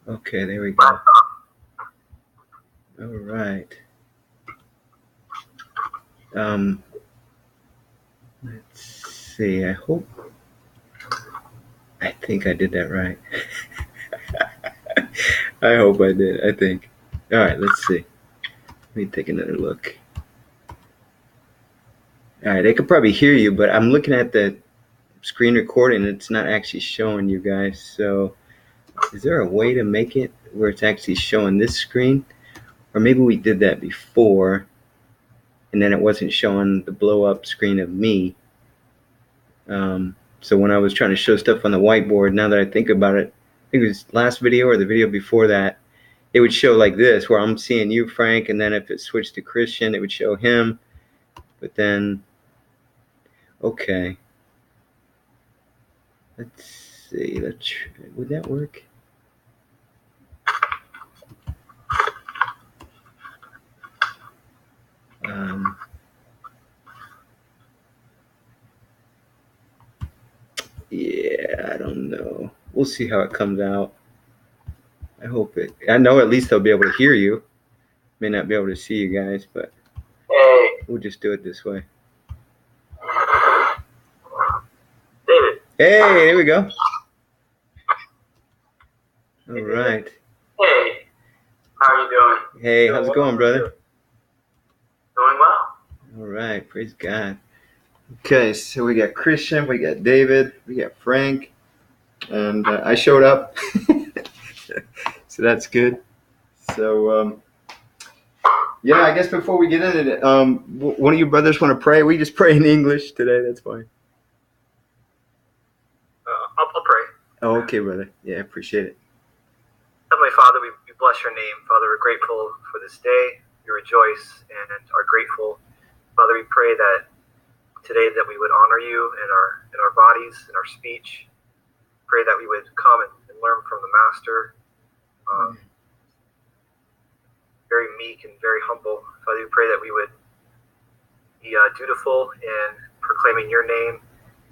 Okay, there we go. All right. Um, let's see. I think I did that right. I hope I did. I think. All right, let's see. Let me take another look. All right, I could probably hear you, but I'm looking at the screen recording. It's not actually showing you guys. So, is there a way to make it where it's actually showing this screen? Or maybe we did that before, and then it wasn't showing the blow up screen of me. So when I was trying to show stuff on the whiteboard, now that I think about it, I think it was last video or the video before that, it would show like this, where I'm seeing you, Frank, and then if it switched to Christian, it would show him. But then, okay, let's see. Would that work? Um, yeah, I don't know. We'll see how it comes out. I hope it. I know at least they'll be able to hear you. May not be able to see you guys, but we'll just do it this way. David. Hey, there we go. All right. Hey, how are you doing? Hey, how's it going, brother? Doing well. All right, praise God. Okay, so we got Christian, we got David, we got Frank, and I showed up, so that's good. So, yeah, I guess before we get into it, one of you brothers want to pray? We just pray in English today, that's fine. I'll pray. Oh, okay, brother. Yeah, appreciate it. Heavenly Father, we bless your name. Father, we're grateful for this day. We rejoice and are grateful. Father, we pray that today that we would honor you in our bodies, in our speech. Pray that we would come and learn from the Master. Very meek and very humble. Father, we pray that we would be dutiful in proclaiming your name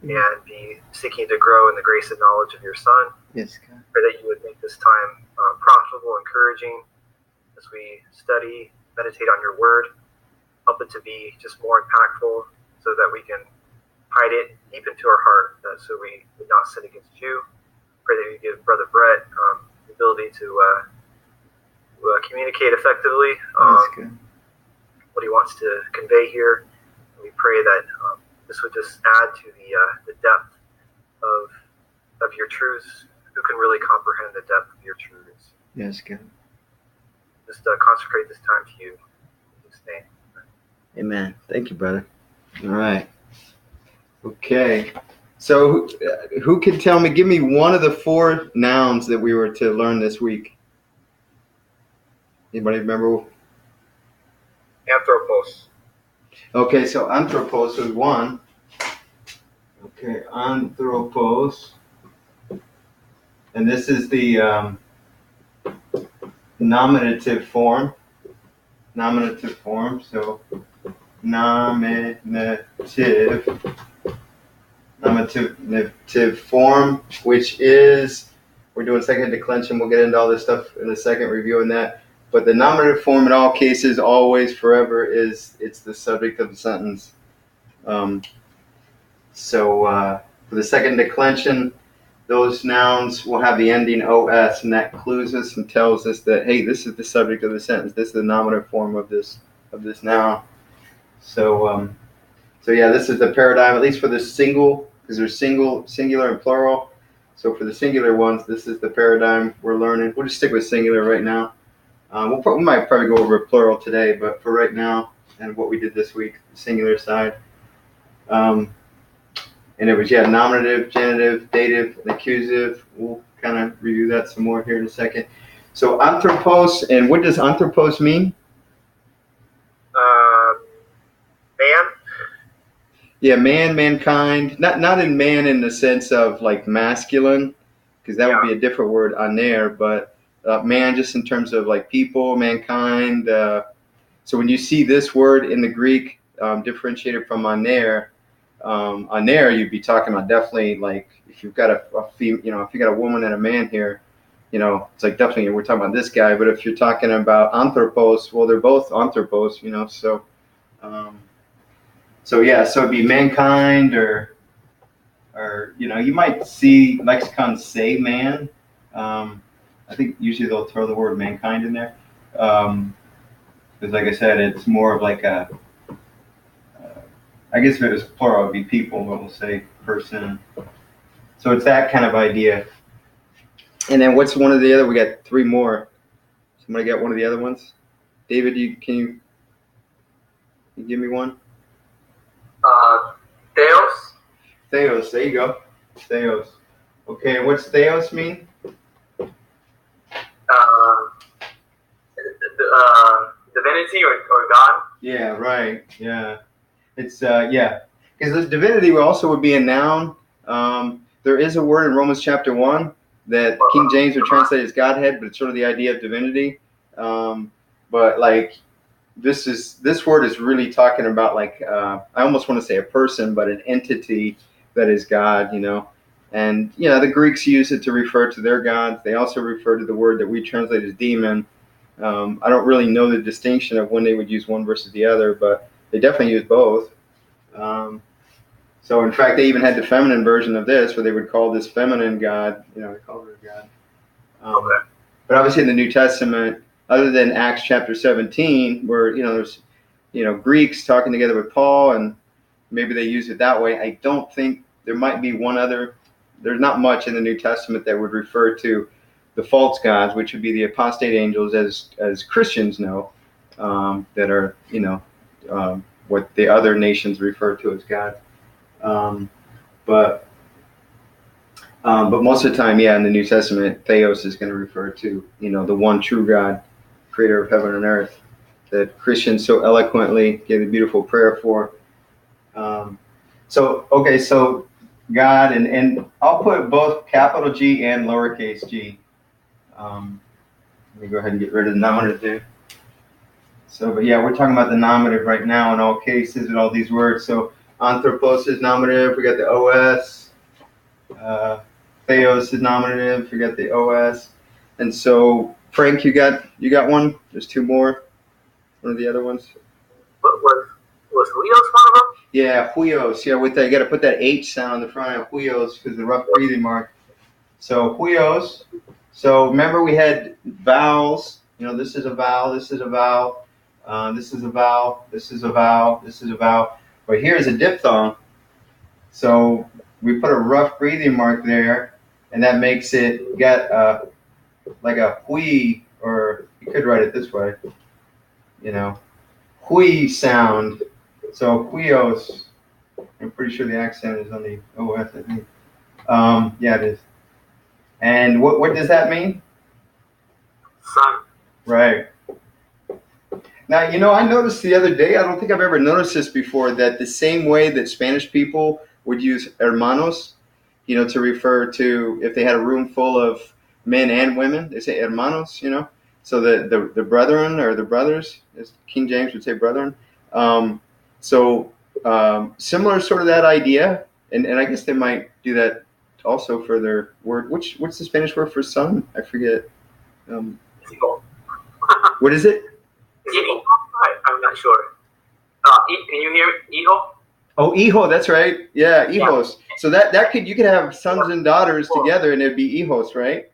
and be seeking to grow in the grace and knowledge of your Son. Yes, God. Pray that you would make this time profitable, encouraging as we study, meditate on your word. Help it to be just more impactful so that we can hide it deep into our heart, so we would not sin against you. Pray that you give Brother Brett the ability to communicate effectively what he wants to convey here. And we pray that this would just add to the depth of your truths. Who can really comprehend the depth of your truths? Yes, God. Just consecrate this time to you. In his name. Amen. Thank you, brother. All right. Okay. So who can tell me, give me one of the 4 nouns that we were to learn this week? Anybody remember? Anthropos. Okay, so anthropos was one. Okay, anthropos. And this is the nominative form. Nominative form, so nominative form, which is, we're doing second declension. We'll get into all this stuff in a second, reviewing that. But the nominative form in all cases, always, forever, it's the subject of the sentence. So for the second declension, those nouns will have the ending os, and that clues us and tells us that, hey, this is the subject of the sentence. This is the nominative form of this noun. So yeah, this is the paradigm, at least for the single, because there's singular, and plural. So for the singular ones, this is the paradigm we're learning. We'll just stick with singular right now. We might probably go over plural today, but for right now and what we did this week, the singular side. And it was, nominative, genitive, dative, and accusative. We'll kind of review that some more here in a second. So anthropos, and what does anthropos mean? Man. Yeah, mankind. Not in man in the sense of like masculine, because that would be a different word, aner, but man just in terms of like people, mankind. So when you see this word in the Greek differentiated from aner, you'd be talking about definitely like if you've got if you got a woman and a man here, it's like definitely we're talking about this guy. But if you're talking about anthropos, well, they're both anthropos, So, so yeah, so it'd be mankind, or you might see lexicons say man. I think usually they'll throw the word mankind in there, because like I said, it's more of like a. I guess if it was plural, it'd be people, but we'll say person. So it's that kind of idea. And then what's one of the other? We got three more. Somebody got one of the other ones? David, can you give me one? Theos. Theos, there you go. Theos. Okay, what's Theos mean? Divinity or God. Yeah, right. Yeah. It's, yeah. Because this divinity also would be a noun. There is a word in Romans chapter 1 that King James would translate as Godhead, but it's sort of the idea of divinity. But like, this word is really talking about like, I almost want to say a person, but an entity that is God, And, the Greeks use it to refer to their gods. They also refer to the word that we translate as demon. I don't really know the distinction of when they would use one versus the other, but they definitely use both. So in fact, they even had the feminine version of this, where they would call this feminine god, they call her a god. Okay. But obviously in the New Testament, other than Acts chapter 17, where, there's, Greeks talking together with Paul, and maybe they use it that way. I don't think there might be one other. There's not much in the New Testament that would refer to the false gods, which would be the apostate angels, as Christians know, that are, what the other nations refer to as God. But most of the time, in the New Testament, Theos is going to refer to, the one true God, creator of heaven and earth, that Christians so eloquently gave a beautiful prayer for. So God, and I'll put both capital G and lowercase g. Let me go ahead and get rid of the nominative. So, but we're talking about the nominative right now in all cases and all these words. So anthropos is nominative. We got the os. Theos is nominative. We got the os. And so Frank, you got one. There's two more. One of the other ones. Was huios one of them? Yeah, huios. Yeah, with that, you got to put that H sound on the front of huios because the rough breathing mark. So huios. So remember we had vowels. This is a vowel. This is a vowel. This is a vowel. This is a vowel. This is a vowel. But here's a diphthong. So we put a rough breathing mark there, and that makes it get like a hui, or you could write it this way. Hui sound. So huios. I'm pretty sure the accent is on the OS, I think. Yeah, it is. And what does that mean? Sun. Right. Now, I noticed the other day, I don't think I've ever noticed this before, that the same way that Spanish people would use hermanos, to refer to, if they had a room full of men and women, they say hermanos, So the brethren, or the brothers, as King James would say brethren. Similar sort of that idea, and I guess they might do that also for their word. What's the Spanish word for son? I forget. What is it? I'm not sure. Can you hear hijo? Oh, hijo, that's right. Yeah, hijos. Yeah. So that you could have sons and daughters together, and it'd be hijos, right?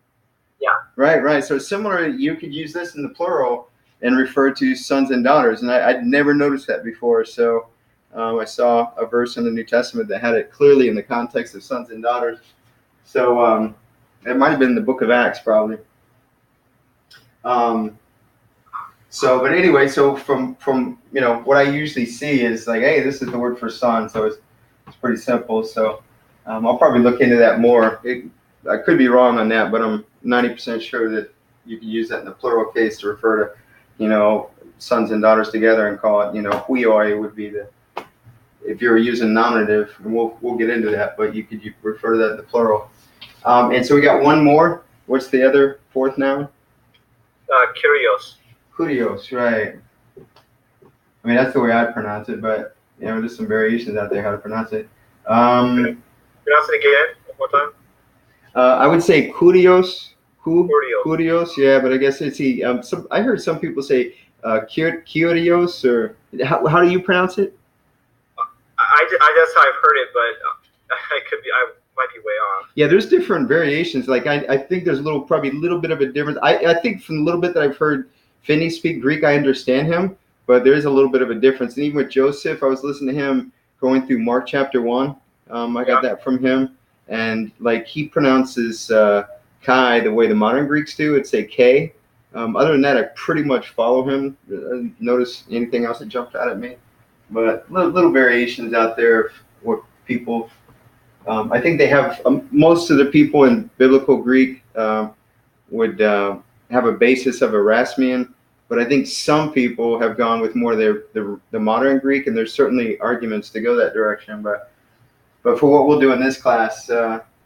Yeah. Right. So similar, you could use this in the plural and refer to sons and daughters, and I'd never noticed that before. So I saw a verse in the New Testament that had it clearly in the context of sons and daughters. So it might have been in the Book of Acts, probably. But anyway, so from what I usually see is like, hey, this is the word for son, so it's pretty simple. So I'll probably look into that more. I could be wrong on that, but I'm 90% sure that you can use that in the plural case to refer to, sons and daughters together and call it, huioi would be if you're using nominative, and we'll get into that, but you could refer to that in the plural. And so we got one more. What's the other fourth noun? Curios. Curios, right. I mean, that's the way I pronounce it, but, there's some variations out there how to pronounce it. Pronounce it again, one more time. I would say curios. Curios, yeah, but I guess it's I heard some people say Curios, or how do you pronounce it? That's how I've heard it, but I might be way off. Yeah, there's different variations. Like I think there's probably a little bit of a difference. I think from the little bit that I've heard Finney speak Greek, I understand him, but there is a little bit of a difference. And even with Joseph, I was listening to him going through Mark chapter 1. I got that from him, and like he pronounces Kai the way the modern Greeks do. It's a K. Other than that, I pretty much follow him. Notice anything else that jumped out at me, but little variations out there of what people. I think they have most of the people in biblical Greek would have a basis of Erasmian, but I think some people have gone with more the modern Greek, and there's certainly arguments to go that direction. But for what we'll do in this class,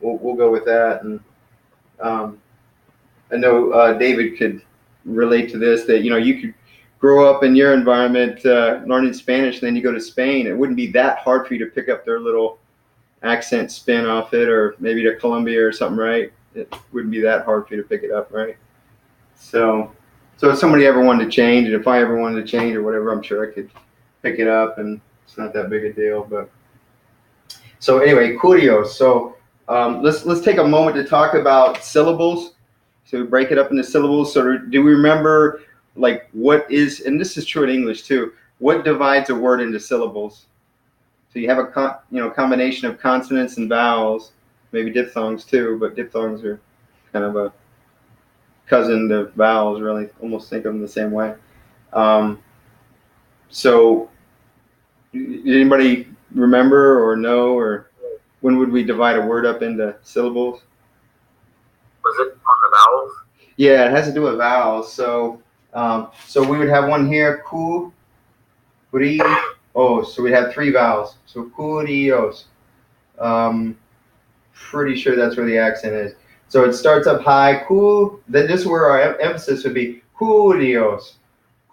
we'll go with that. And I know David could relate to this, that you could grow up in your environment learning Spanish, and then you go to Spain. It wouldn't be that hard for you to pick up their little accent spin off it, or maybe to Colombia or something, right? It wouldn't be that hard for you to pick it up, right? So if somebody ever wanted to change, and if I ever wanted to change or whatever, I'm sure I could pick it up, and it's not that big a deal. But so anyway, curios. So let's take a moment to talk about syllables. So we break it up into syllables. So do we remember like what is, and this is true in English too, what divides a word into syllables? So you have a combination of consonants and vowels, maybe diphthongs too, but diphthongs are kind of a cousin to vowels, really. Almost think of them the same way. So did anybody remember or know, or when would we divide a word up into syllables? Was it on the vowels? Yeah, it has to do with vowels. So we would have one here, ku, ri, os. So we have 3 vowels. So curios. Pretty sure that's where the accent is. So it starts up high, then this is where our emphasis would be, curios.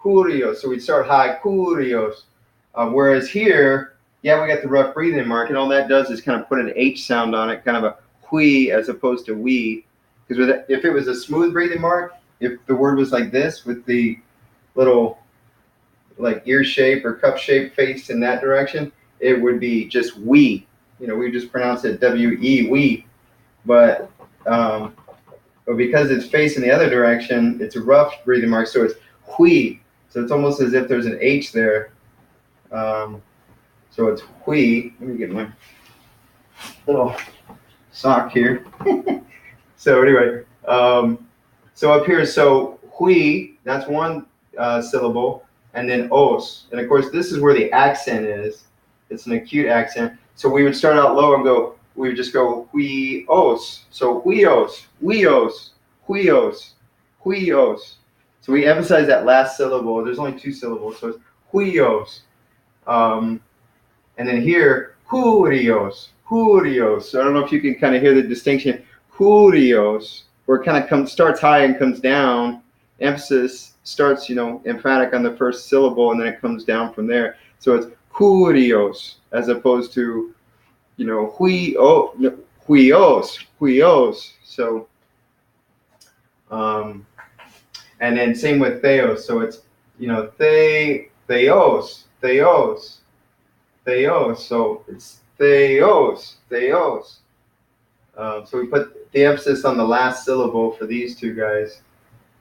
So we'd start high, curios. Whereas here, yeah, we got the rough breathing mark, and all that does is kind of put an H sound on it, kind of a hui as opposed to we. Because if it was a smooth breathing mark, if the word was like this with the little like ear shape or cup shape faced in that direction, it would be just we. We just pronounce it W-E, we. But because it's facing the other direction, it's a rough breathing mark, so it's hui. So it's almost as if there's an H there. So it's hui. Let me get my little sock here. So anyway, so up here, so hui, that's one syllable, and then os. And of course, this is where the accent is. It's an acute accent. So we would start out low and we would just go huios. So huios, huios, huios, huios. So we emphasize that last syllable. There's only 2 syllables, so it's huios. And then here, curios. So I don't know if you can kind of hear the distinction. Curios, where it kind of starts high and comes down. Emphasis starts, emphatic on the first syllable, and then it comes down from there. So it's curios, as opposed to, huios. So, and then same with theos. So it's, theos. So it's theos. So we put the emphasis on the last syllable for these 2 guys.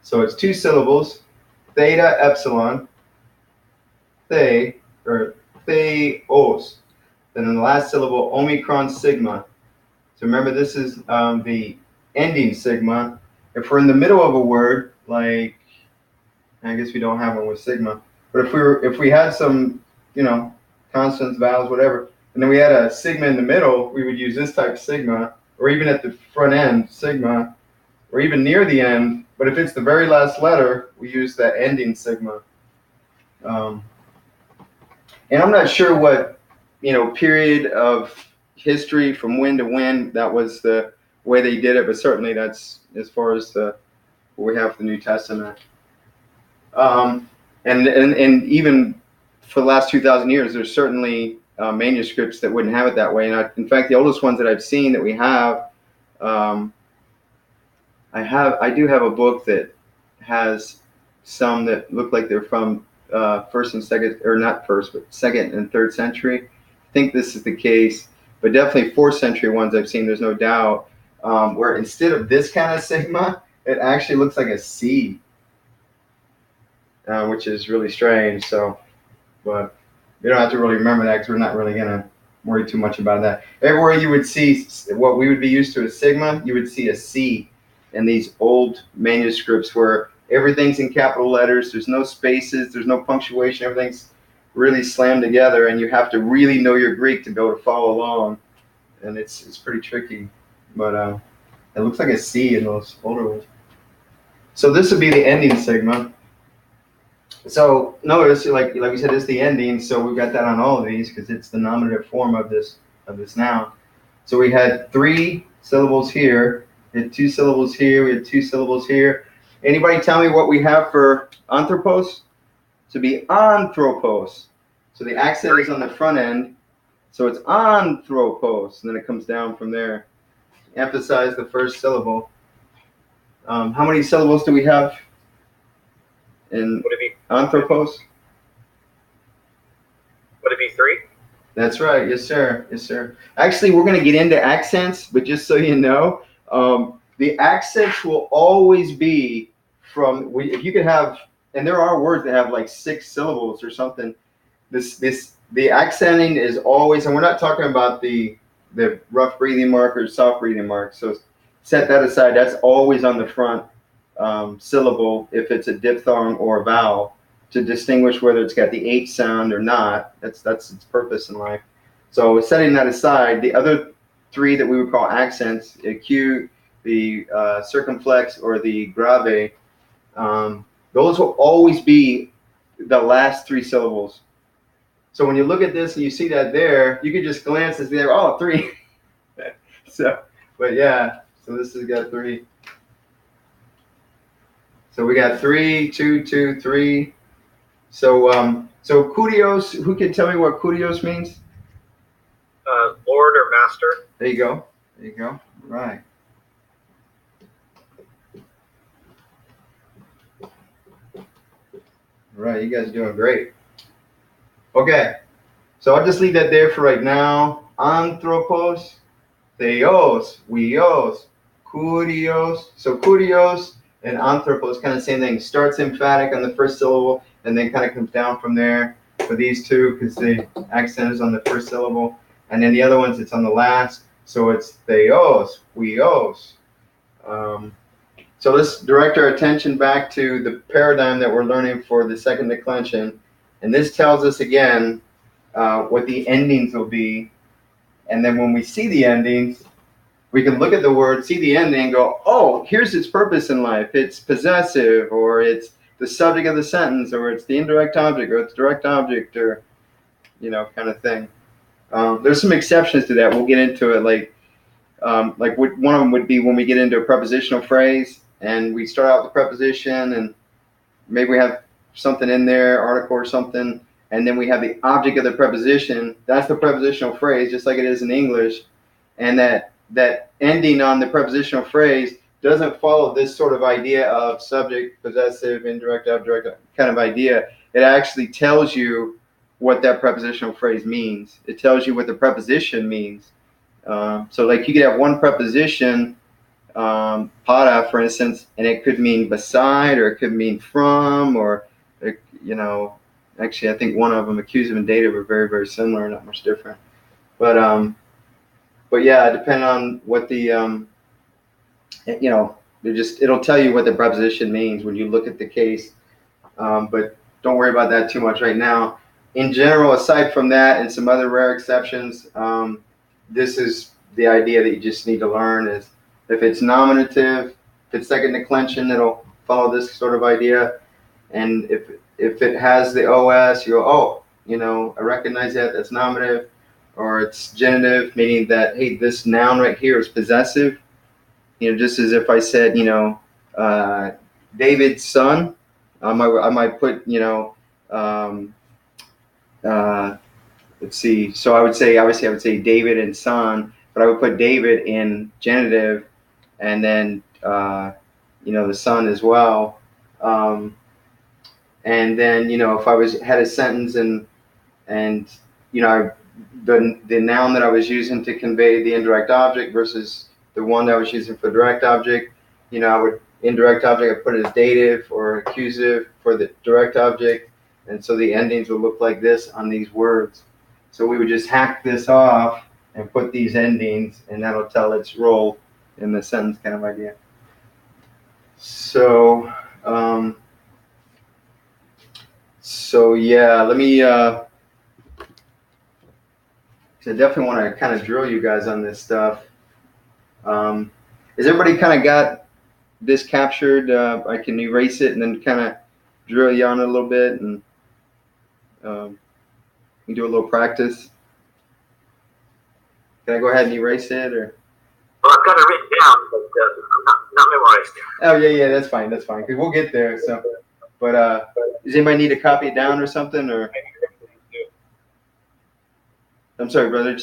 So it's 2 syllables, theta, epsilon, theos. Then in the last syllable, omicron, sigma. So remember, this is the ending sigma. If we're in the middle of a word, like, I guess we don't have one with sigma, but if we had some, consonants, vowels, whatever, and then we had a sigma in the middle, we would use this type sigma, or even at the front end, sigma, or even near the end. But if it's the very last letter, we use that ending sigma. And I'm not sure what, period of history from when to when that was the way they did it, but certainly that's as far as what we have the New Testament. And even for the last 2,000 years, there's certainly manuscripts that wouldn't have it that way. And in fact, the oldest ones that I've seen that we have, I I do have a book that has some that look like they're from first and second, or not first, but second and third century. I think this is the case, but definitely fourth century ones I've seen. There's no doubt where instead of this kind of sigma, it actually looks like a C, which is really strange. So, but you don't have to really remember that because we're not really gonna worry too much about that. Everywhere you would see what we would be used to as sigma, you would see a C in these old manuscripts where everything's in capital letters. There's no spaces. There's no punctuation. Everything's really slammed together, and you have to really know your Greek to be able to follow along. And it's pretty tricky, but it looks like a C in those older ones. So this would be the ending sigma. So notice, like we said, it's the ending. So we've got that on all of these because it's the nominative form of this noun. So we had 3 syllables here. We had 2 syllables here. We had 2 syllables here. Anybody tell me what we have for anthropos? To be anthropos. So the accent is on the front end. So it's anthropos, and then it comes down from there. Emphasize the first syllable. How many syllables do we have in anthropos? Would it be 3? That's right. Yes, sir. Yes, sir. Actually, we're going to get into accents, but just so you know, the accents will always be from, if you could have, and there are words that have like 6 syllables or something. The accenting is always, and we're not talking about the rough breathing mark or soft breathing mark. So set that aside. That's always on the front syllable if it's a diphthong or a vowel, to distinguish whether it's got the H sound or not. That's its purpose in life. So setting that aside, the other 3 that we would call accents, acute, the circumflex, or the grave, those will always be the last 3 syllables. So when you look at this and you see that there, you can just glance and see there, oh, 3. So, but yeah, so this has got 3. So we got 3, 2, 2, 3. So kurios, who can tell me what kurios means? Lord or master. There you go. There you go. Right. Right, you guys are doing great. Okay, so I'll just leave that there for right now. Anthropos, theos, weos, kurios. So kurios and anthropos, kind of the same thing. Starts emphatic on the first syllable, and then kind of comes down from there for these 2 because the accent is on the first syllable. And then the other ones, it's on the last. So it's theos, weos. So let's direct our attention back to the paradigm that we're learning for the second declension. And this tells us again what the endings will be. And then when we see the endings, we can look at the word, see the ending, and go, oh, here's its purpose in life. It's possessive, or it's the subject of the sentence, or it's the indirect object, or it's direct object, or, kind of thing. There's some exceptions to that. We'll get into it. Like one of them would be when we get into a prepositional phrase, and we start out with the preposition, and maybe we have something in there, article or something, and then we have the object of the preposition. That's the prepositional phrase, just like it is in English. And that ending on the prepositional phrase doesn't follow this sort of idea of subject, possessive, indirect, object kind of idea. It actually tells you what that prepositional phrase means. It tells you what the preposition means. So like you could have one preposition, para, for instance, and it could mean beside, or it could mean from, or, actually I think one of them, accusative and dative, are very, very similar, not much different. But yeah, depending on what the, it'll tell you what the preposition means when you look at the case. But don't worry about that too much right now. In general, aside from that and some other rare exceptions, this is the idea that you just need to learn is if it's nominative, if it's second declension, it'll follow this sort of idea. And if it has the OS, you go, oh, I recognize that's nominative. Or it's genitive, meaning that, hey, this noun right here is possessive. Just as if I said, David's son, I might put, let's see. So I would say, obviously, I would say David and son, but I would put David in genitive, and then the sun as well. And then, if I had a sentence and the noun that I was using to convey the indirect object versus the one that I was using for direct object, I would indirect object I put as dative or accusative for the direct object, and so the endings would look like this on these words. So we would just hack this off and put these endings, and that'll tell its role in the sentence kind of idea. So yeah, let me. So I definitely want to kind of drill you guys on this stuff. Has everybody kind of got this captured? I can erase it and then kind of drill you on it a little bit, and we do a little practice. Can I go ahead and erase it, or? Well, I've got it written down, but not memorized. Oh yeah, that's fine, because we'll get there. So, but does anybody need to copy it down or something, or? I'm sorry, brother.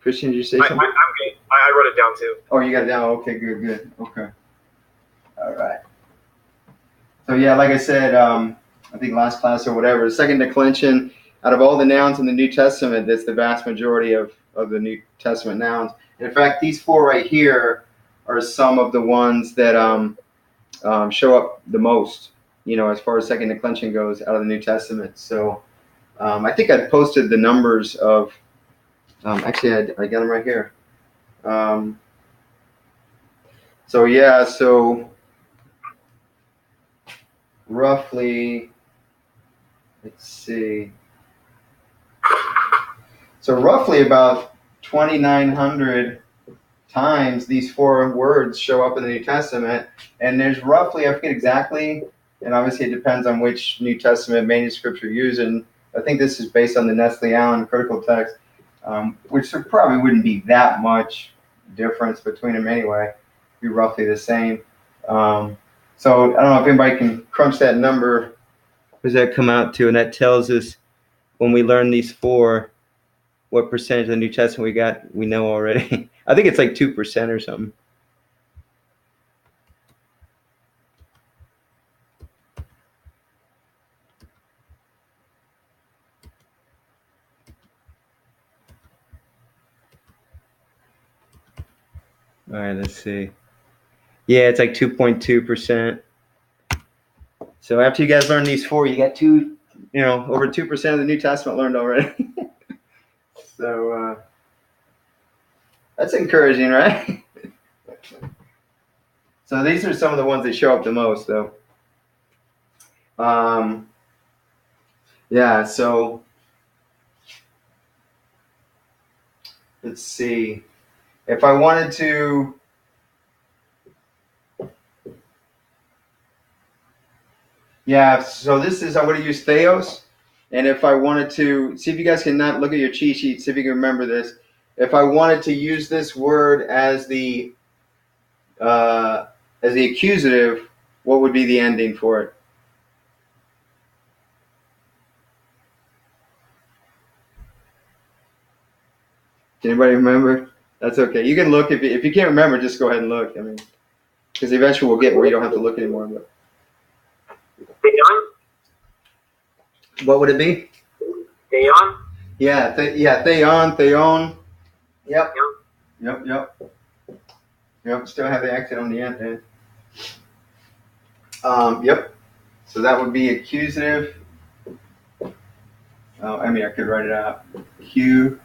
Christian, did you say something? I'm good. I wrote it down too. Oh, you got it down. Okay, good. Okay. All right. So yeah, like I said, I think last class or whatever, the second declension, out of all the nouns in the New Testament, that's the vast majority of the New Testament nouns. In fact, these four right here are some of the ones that show up the most, as far as second declension goes out of the New Testament. So I think I posted the numbers of, actually I got them right here. So yeah, so roughly, let's see. So roughly about 2,900 times these four words show up in the New Testament, and there's roughly, I forget exactly, and obviously it depends on which New Testament manuscripts you're using. I think this is based on the Nestle Allen critical text, which there probably wouldn't be that much difference between them anyway. Be roughly the same. So I don't know if anybody can crunch that number. What does that come out to? And that tells us when we learn these four, what percentage of the New Testament we know already. I think it's like 2% or something. All right, let's see. Yeah, it's like 2.2%. So after you guys learn these four, you got over 2% of the New Testament learned already. So that's encouraging, right? So these are some of the ones that show up the most, though. Yeah, so let's see. If I wanted to, yeah, so this is, I'm going to use theos. And if I wanted to, see if you guys can not look at your cheat sheet, see if you can remember this. If I wanted to use this word as the accusative, what would be the ending for it? Can anybody remember? That's okay. You can look if you can't remember. Just go ahead and look. I mean, because eventually we'll get where you don't have to look anymore. But Theon? What would it be? Theon? Yeah, theon. Yep. Still have the accent on the end there. Yep. So that would be accusative. I mean, I could write it out. Accusative.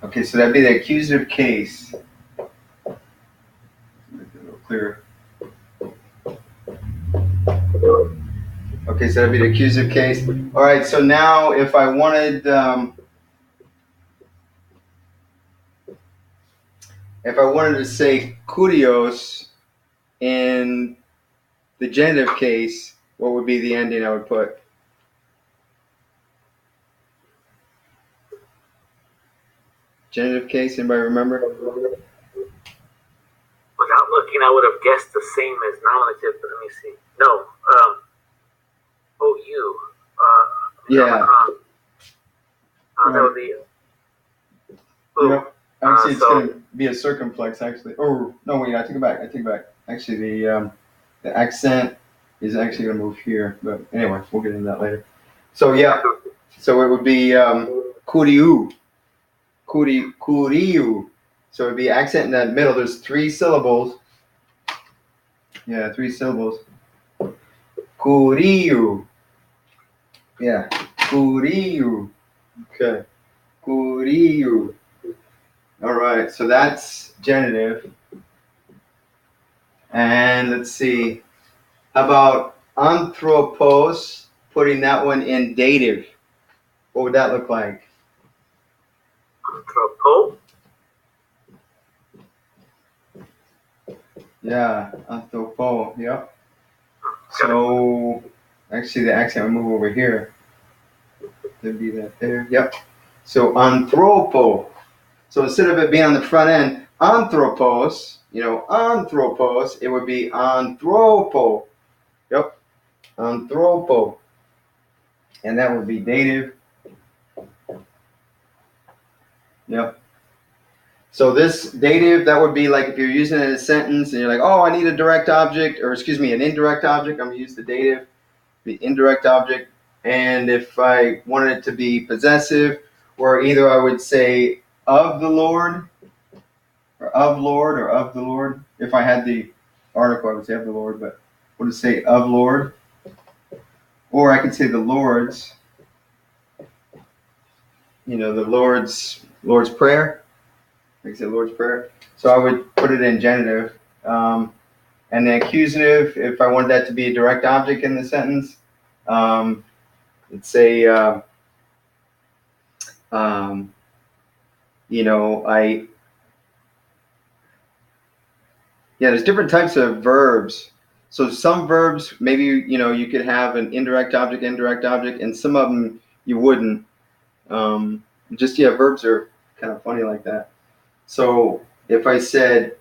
Okay, so that'd be the accusative case. Make it a little clearer. Okay, so that'd be the accusative case. All right, so now if I wanted, to say kurios in the genitive case, what would be the ending I would put? Genitive case, anybody remember? Without looking, I would have guessed the same as nominative, but let me see. No. OU. Yeah. That would be. Yep. Actually, it's going to be a circumflex, actually. Oh, no, wait, I take it back. Actually, the accent is actually going to move here. But anyway, we'll get into that later. So, yeah. So it would be kuriu. Kuriu. So it would be accent in the middle. There's 3 syllables. Yeah, 3 syllables. Kuriu. Yeah. Kuriu. Okay. Kuriu. All right, so that's genitive. And let's see. How about anthropos, putting that one in dative? What would that look like? Anthropo? Yeah, anthropo, yep. So, actually the accent would move over here. There'd be that there, yep. So, anthropo. So instead of it being on the front end, anthropos, anthropos, it would be anthropo. Yep, anthropo. And that would be dative. Yep. So this dative, that would be like if you're using it in a sentence and you're like, oh, I need a direct object, or excuse me, an indirect object. I'm going to use the dative, the indirect object. And if I wanted it to be possessive, or either I would say of the Lord, or of Lord, or of the Lord. If I had the article, I would say of the Lord, but I would say of Lord. Or I could say the Lord's, the Lord's Prayer. I could say Lord's Prayer. So I would put it in genitive. And the accusative, if I wanted that to be a direct object in the sentence, let's say, there's different types of verbs. So some verbs, maybe, you could have an indirect object, and some of them you wouldn't. Verbs are kind of funny like that. So if I said,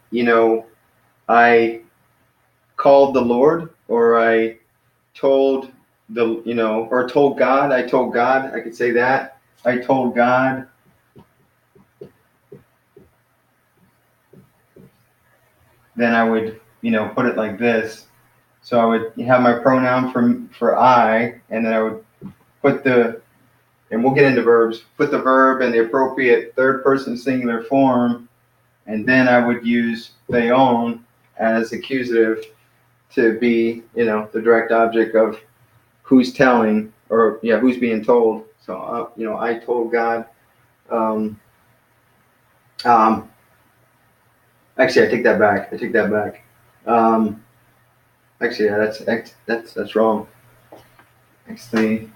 I called the Lord, or I told or told God, I could say that. I told God. Then I would, put it like this. So I would have my pronoun for I, and then I would put and we'll get into verbs, put the verb in the appropriate third person singular form, and then I would use theon as accusative to be, the direct object of who's telling, or who's being told. So, I told God. Actually, I take that back. Actually, yeah, that's wrong. Actually,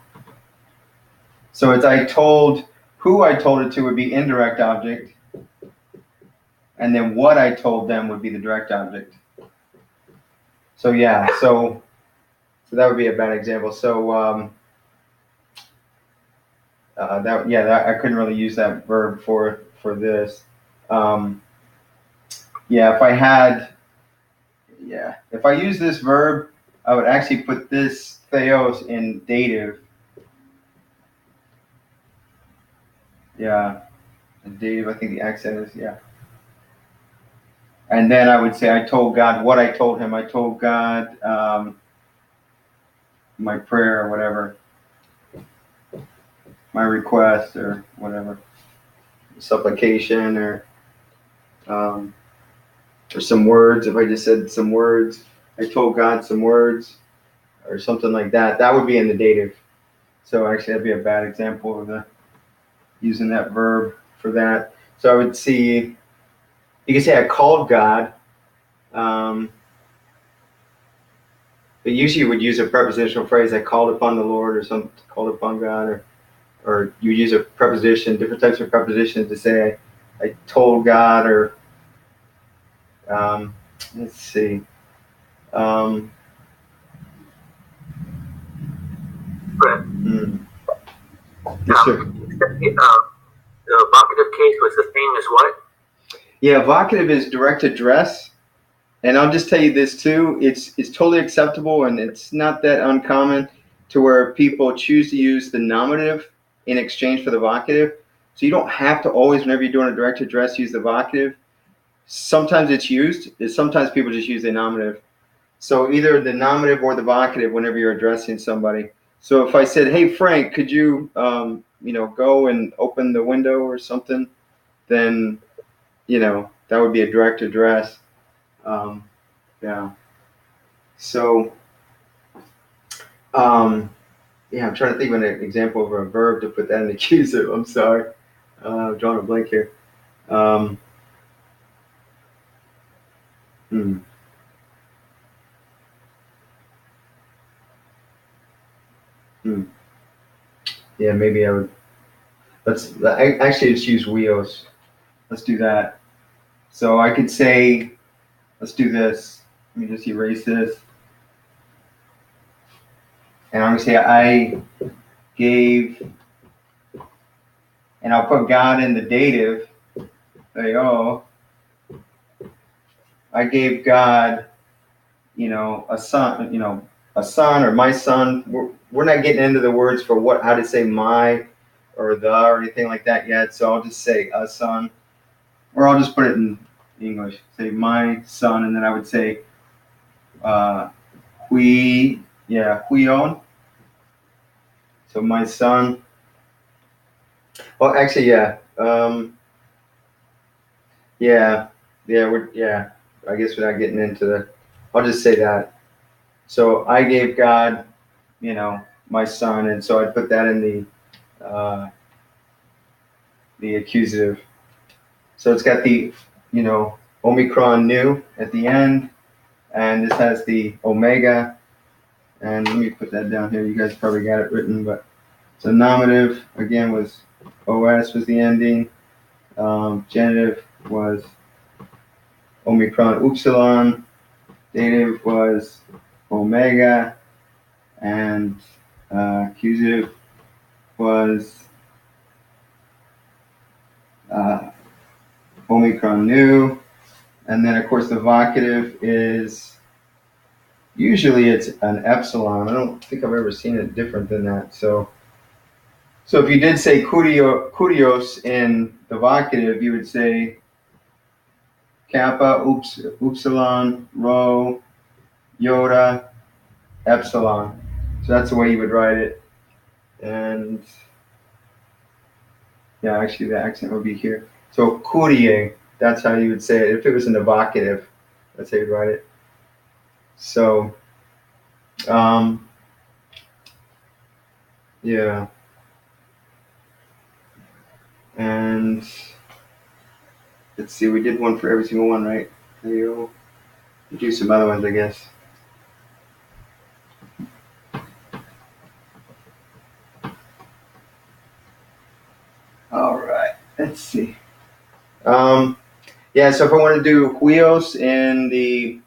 so it's who I told it to would be indirect object, and then what I told them would be the direct object. So so that would be a bad example. So I couldn't really use that verb for this. If I use this verb, I would actually put this theos in dative. Yeah, dative, I think the accent is, And then I would say I told God what I told him. I told God my prayer or whatever, my request or whatever, supplication or some words. If I just said some words, I told God some words or something like that, that would be in the dative. So actually that'd be a bad example of using that verb for that. So I would see, you could say I called God, but usually you would use a prepositional phrase, I called upon the Lord or something, called upon God, or you use a preposition, different types of prepositions to say I told God, or let's see. Yes, sir. The vocative case was the same as what? Yeah, vocative is direct address. And I'll just tell you this too, it's totally acceptable, and it's not that uncommon to where people choose to use the nominative in exchange for the vocative. So you don't have to always, whenever you're doing a direct address, use the vocative. Sometimes it's used. Sometimes people just use the nominative. So either the nominative or the vocative whenever you're addressing somebody. So if I said, "Hey Frank, could you, go and open the window or something," then that would be a direct address. Yeah. So, I'm trying to think of an example of a verb to put that in the accusative. I'm sorry, I'm drawing a blank here. Um, hmm. Hmm. Yeah, maybe I would. Actually let's use weos. Let's do that. So I could say, let's do this. Let me just erase this, and I'm gonna say I gave, and I'll put God in the dative. Say, oh, I gave God, a son, a son or my son. We're not getting into the words for how to say my or the or anything like that yet. So I'll just say a son, or I'll just put it in English. Say my son, and then I would say huion. So my son. Well, actually, yeah. Yeah. I guess we're not getting into I'll just say that. So I gave God, my son, and so I put that in the accusative. So it's got the, Omicron nu at the end, and this has the omega. And let me put that down here. You guys probably got it written, but so nominative again was os was the ending. Genitive was Omicron upsilon. Dative was omega, and accusative was Omicron nu. And then, of course, the vocative is usually it's an epsilon. I don't think I've ever seen it different than that. So if you did say kurios in the vocative, you would say kappa, upsilon, rho, iota, epsilon. So that's the way you would write it. And yeah, actually the accent would be here. So kurie, that's how you would say it. If it was in the vocative, that's how you'd write it. So, yeah. And let's see, we did one for every single one, right? We'll do some other ones, I guess. All right, let's see. Yeah, so if I want to do huios in the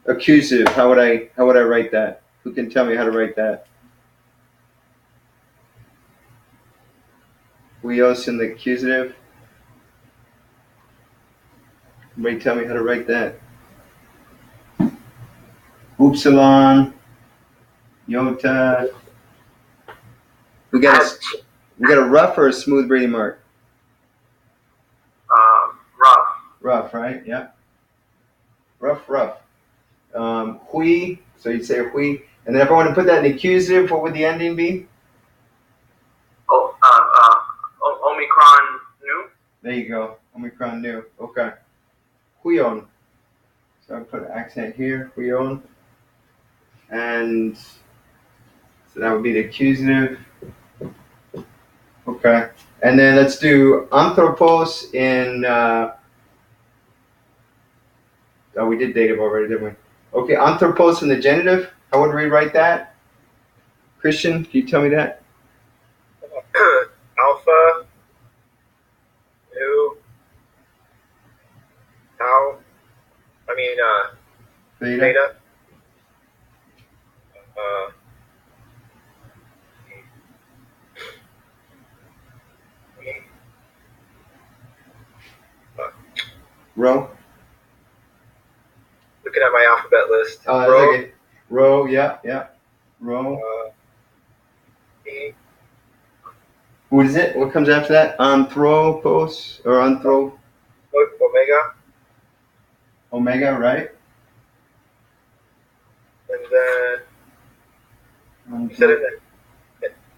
accusative, how would I write that? Who can tell me how to write that? Huios in the accusative. Somebody tell me how to write that. Upsilon, iota. We got a rough or a smooth breathing mark? Rough. Rough, right? Yeah. Rough. Hui. So you'd say hui. And then if I want to put that in the accusative, what would the ending be? Omicron nu. There you go. Omicron nu. Okay. Huion. So I put an accent here. Huion. And so that would be the accusative. Okay. And then let's do anthropos in. We did dative already, didn't we? Okay, anthropos in the genitive. How would we write that? Christian, can you tell me that? Alpha. Nu. Tau. Theta. Rho. Looking at my alphabet list. Rho. Okay. Rho, yeah. Rho. E. What is it? What comes after that? Anthropos or Omega, omega, right? and then you said in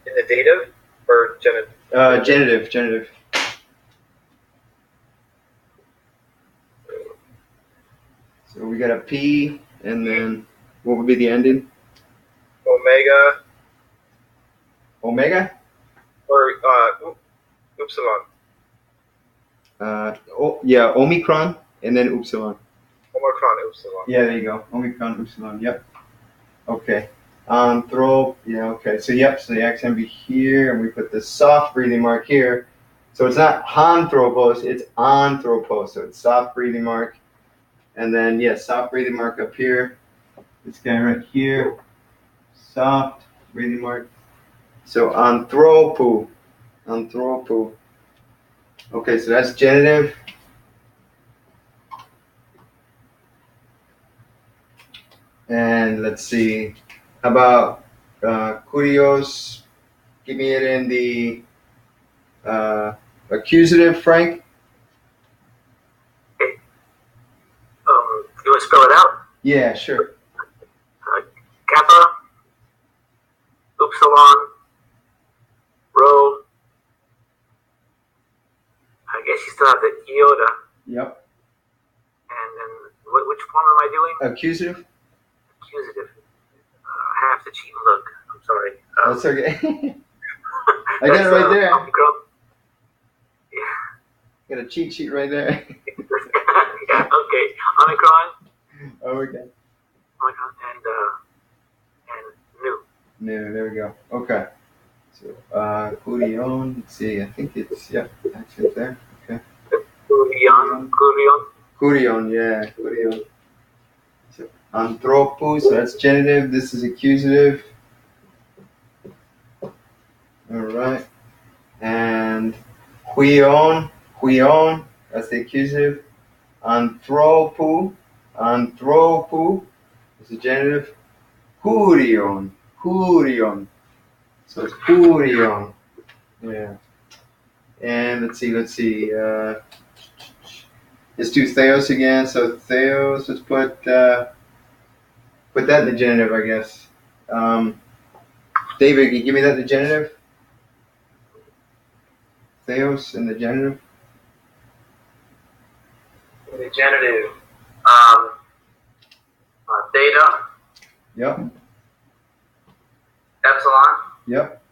the dative or genitive? Genitive. So we got a P, and then what would be the ending? Omega? Or upsilon. Yeah, Omicron, and then Upsilon. Omicron, upsilon. Yeah, there you go. Omicron, Upsilon. Yep. Okay. Yeah, okay. So, so the accent be here, and we put the soft breathing mark here. So it's not Anthropos, it's Anthropos. So it's soft breathing mark. And then, soft breathing mark up here. This guy right here. Soft breathing mark. So Anthropo. Okay, so that's genitive. And let's see. How about curios? Give me it in the accusative, Frank. Okay. You want to spell it out? Yeah, sure. Kappa, upsilon, rho. I guess you still have the iota. Yep. And then which form am I doing? Accusative. Accusative. I have to cheat and look. I'm sorry. That's okay. I got it right there. Omicron. Got a cheat sheet right there. Yeah, okay. Omicron. Okay. Omicron and nu. No, there we go. Okay. So, Curion. Let's see. I think it's accent there. Okay. Curion. Yeah, Curion. So, Anthropos. So that's genitive. This is accusative. All right. And Huion. That's the accusative. Anthropo. Is the genitive. Hurion. So it's Hurion. Yeah. And let's see. Let's do Theos again. So Theos, let's put that in the genitive, I guess. David, can you give me that in the genitive? Theos in the genitive. In the genitive. Theta. Yep. Epsilon. Yep.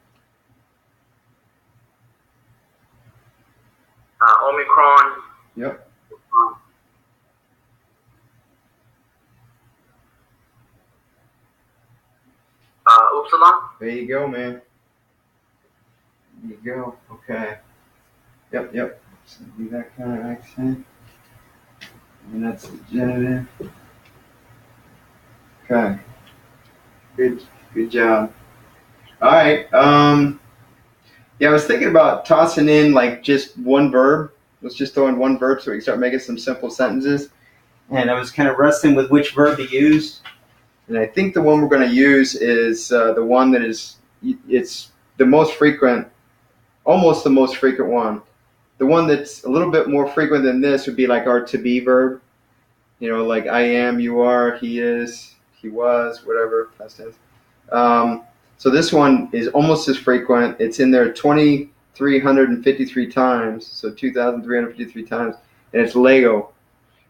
Omicron. Yep. Upsilon. There you go, man. There you go. Okay. Yep. So do that kind of accent. And that's the genitive. Okay. Good job. All right. Yeah, I was thinking about tossing in like just one verb. Let's just throw in one verb so we can start making some simple sentences. And I was kind of wrestling with which verb to use. And I think the one we're going to use is the one that it's the most frequent, almost the most frequent one. The one that's a little bit more frequent than this would be like our to be verb. Like I am, you are, he is, he was, whatever, past tense. So this one is almost as frequent. It's in there 2,353 times, so 2,353 times, and it's Lego.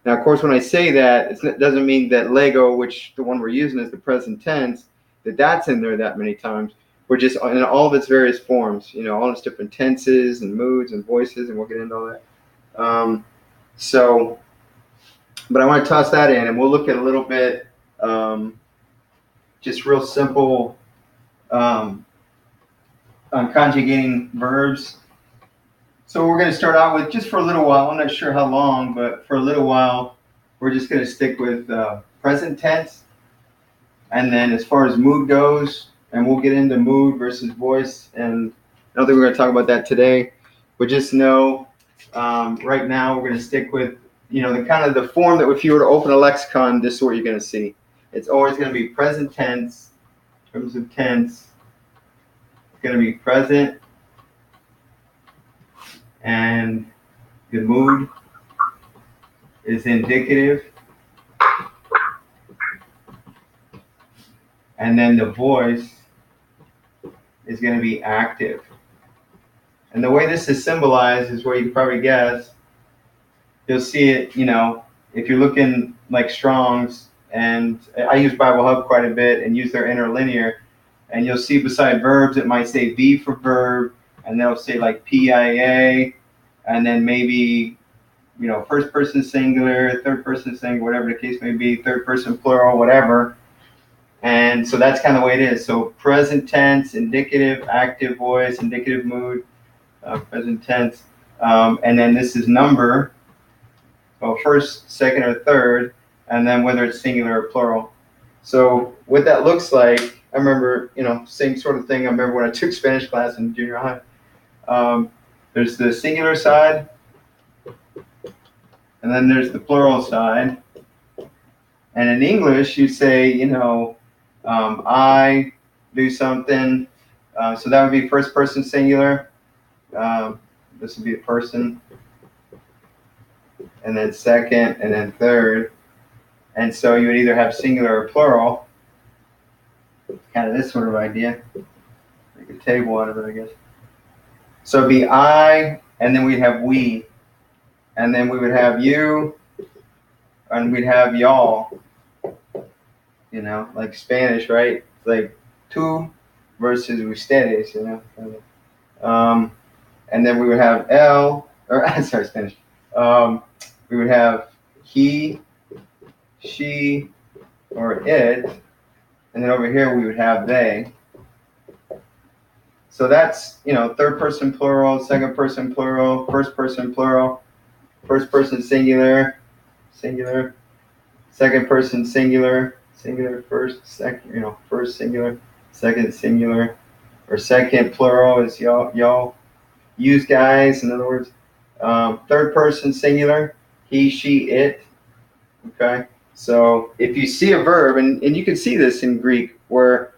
Now, of course, when I say that, it doesn't mean that Lego, which the one we're using is the present tense, that's in there that many times. We're just in all of its various forms, all its different tenses and moods and voices, and we'll get into all that. But I want to toss that in, and we'll look at a little bit, just real simple on conjugating verbs. So we're going to start out with, just for a little while, I'm not sure how long, but for a little while, we're just going to stick with present tense. And then as far as mood goes, and we'll get into mood versus voice, and I don't think we're going to talk about that today, but just know right now we're going to stick with, the kind of the form that if you were to open a lexicon, this is what you're going to see. It's always going to be present tense. In terms of tense, it's going to be present and the mood is indicative, and then the voice is going to be active. And the way this is symbolized is where you can probably guess. You'll see it, if you're looking like Strong's, and I use Bible Hub quite a bit and use their interlinear, and you'll see beside verbs it might say V for verb, and they'll say like PIA, and then maybe first person singular, third person singular, whatever the case may be, third person plural, whatever. And so that's kind of the way it is. So present tense, indicative, active voice, indicative mood, present tense, and then this is number. Well, first, second, or third, and then whether it's singular or plural. So what that looks like, I remember, same sort of thing. I remember when I took Spanish class in junior high. There's the singular side, and then there's the plural side. And in English, you say, I do something. So that would be first person singular. This would be the person. And then second, and then third. And so you would either have singular or plural. Kind of this sort of idea. Make a table out of it, I guess. So it'd be I, and then we'd have we. And then we would have you, and we'd have y'all. Like Spanish, right? It's like tú versus ustedes, and then we would have sorry, Spanish. We would have he, she, or it, and then over here we would have they. So that's, third person plural, second person plural, first person plural, first person singular, second person singular, first, second, first singular, second singular, or second plural is y'all, use guys, in other words. Third person singular, he, she, it. Okay, so if you see a verb, and you can see this in Greek, where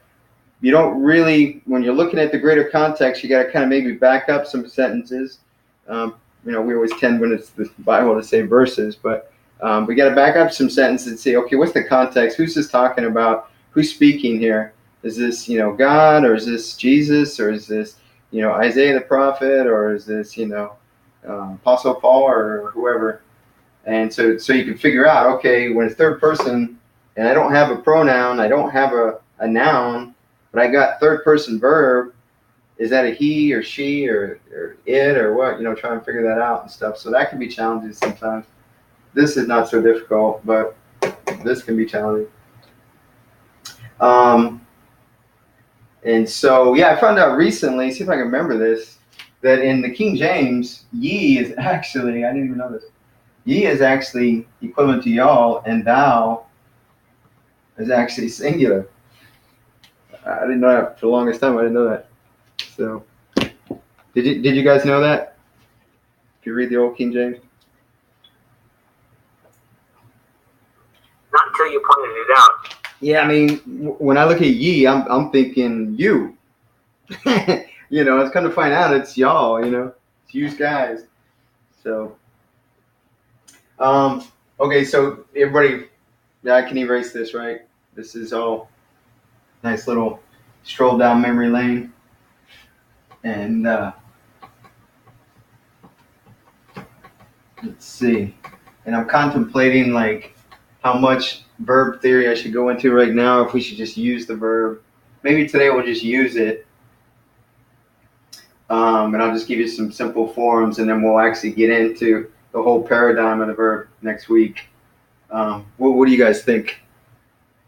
you don't really, when you're looking at the greater context, you got to kind of maybe back up some sentences. We always tend when it's the Bible to say verses, but we got to back up some sentences and say, okay, what's the context? Who's this talking about? Who's speaking here? Is this, God, or is this Jesus, or is this, Isaiah the prophet, or is this, Apostle Paul, or whoever? And so you can figure out, okay, when it's third person, and I don't have a pronoun, I don't have a noun, but I got third person verb, is that a he or she or it or what? Try and figure that out and stuff. So that can be challenging sometimes. This is not so difficult, but this can be challenging. And so, I found out recently, see if I can remember this, that in the King James, ye is actually, I didn't even know this, ye is actually equivalent to y'all, and thou is actually singular. I didn't know that for the longest time. I didn't know that. So, did you guys know that? If you read the old King James? Not until you pointed it out. Yeah, I mean, when I look at ye, I'm thinking you. It's come to find out it's y'all. It's you guys. So, okay, so everybody, I can erase this, right? This is all nice little stroll down memory lane, and let's see. And I'm contemplating like how much verb theory I should go into right now. If we should just use the verb, maybe today we'll just use it. And I'll just give you some simple forms, and then we'll actually get into the whole paradigm of the verb next week. What do you guys think?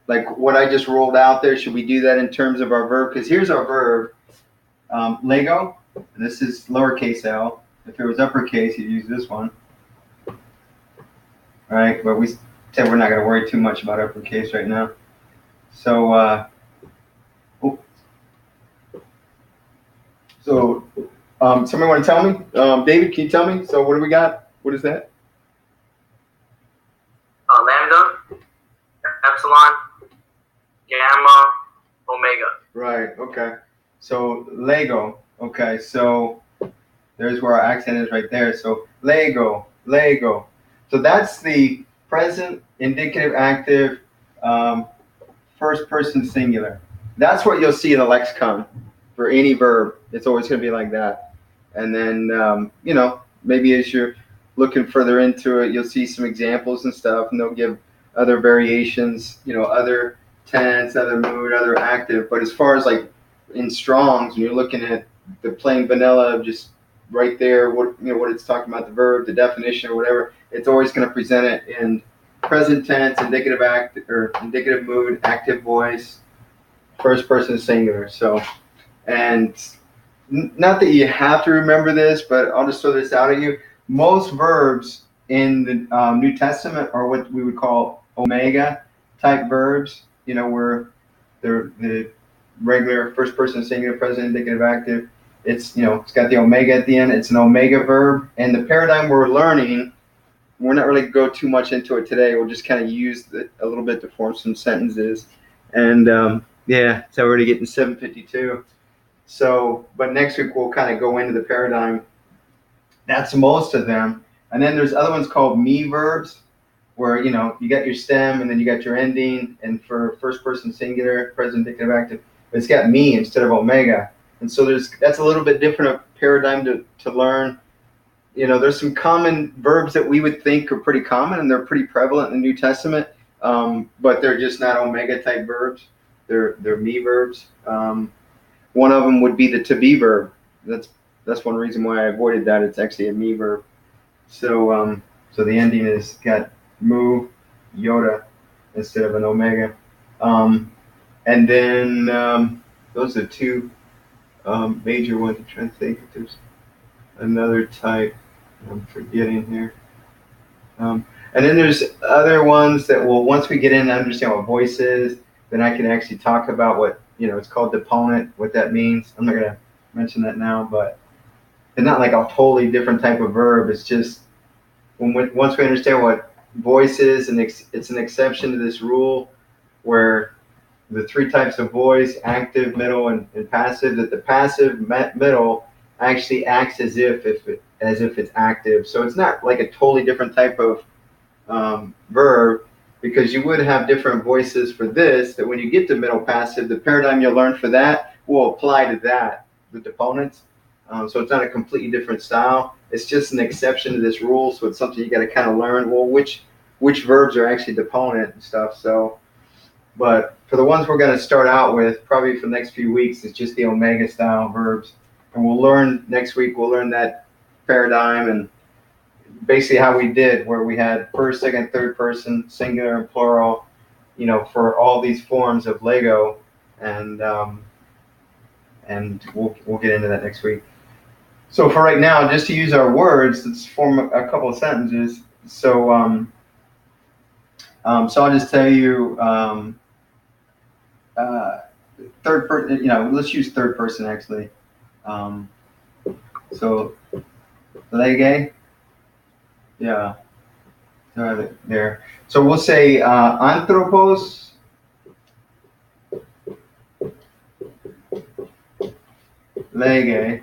Like what I just rolled out there, should we do that in terms of our verb? Because here's our verb, Lego. And this is lowercase l. If it was uppercase, you'd use this one. All right, but we said we're not going to worry too much about uppercase right now. So, somebody want to tell me? David, can you tell me? So what do we got? What is that? Lambda, epsilon, gamma, omega. Right, okay. So Lego. Okay, so There's where our accent is right there. So Lego, Lego. So that's the present indicative active first person singular. That's what you'll see in the lexicon for any verb. It's always going to be like that. And then, maybe as you're looking further into it, you'll see some examples and stuff, and they'll give other variations, other tense, other mood, other active. But as far as like in Strong's, when you're looking at the plain vanilla, just right there, what it's talking about, the verb, the definition, or whatever, it's always going to present it in present tense, indicative act or indicative mood, active voice, first person singular. So, and not that you have to remember this, but I'll just throw this out at you. Most verbs in the New Testament are what we would call omega type verbs, where they're the regular first person singular, present, indicative, active. It's, it's got the omega at the end. It's an omega verb. And the paradigm we're learning, we're not really go too much into it today. We'll just kind of use it a little bit to form some sentences. And so we're already getting 7:52. So, but next week we'll kind of go into the paradigm. That's most of them. And then there's other ones called me verbs, where, you got your stem and then you got your ending. And for first person singular, present, indicative, active, it's got me instead of omega. And so that's a little bit different a paradigm to learn. There's some common verbs that we would think are pretty common, and they're pretty prevalent in the New Testament, but they're just not omega type verbs. They're me verbs. One of them would be the to be verb. That's one reason why I avoided that. It's actually a me verb. So the ending is got mu, iota, instead of an omega. And then those are two major ones. I'm trying to think if there's another type I'm forgetting here. And then there's other ones that will, once we get in and understand what voice is, then I can actually talk about what, it's called deponent, what that means. I'm not going to mention that now, but it's not like a totally different type of verb. It's just once we understand what voice is, and it's an exception to this rule where the three types of voice, active, middle, and passive, that the passive middle actually acts as if it's active. So it's not like a totally different type of verb, because you would have different voices for this, that when you get to middle passive, the paradigm you'll learn for that will apply to that, the deponents. So it's not a completely different style. It's just an exception to this rule. So it's something you got to kind of learn. Well, which verbs are actually deponent and stuff. So, but for the ones we're going to start out with, probably for the next few weeks, it's just the omega style verbs. And we'll learn next week, we'll learn that paradigm and basically how we did, where we had first, second, third person, singular and plural, for all these forms of Lego. And we'll get into that next week. So for right now, just to use our words, let's form a couple of sentences. So I'll just tell you, third person, let's use third person actually. So lege, yeah, there. So we'll say anthropos lege.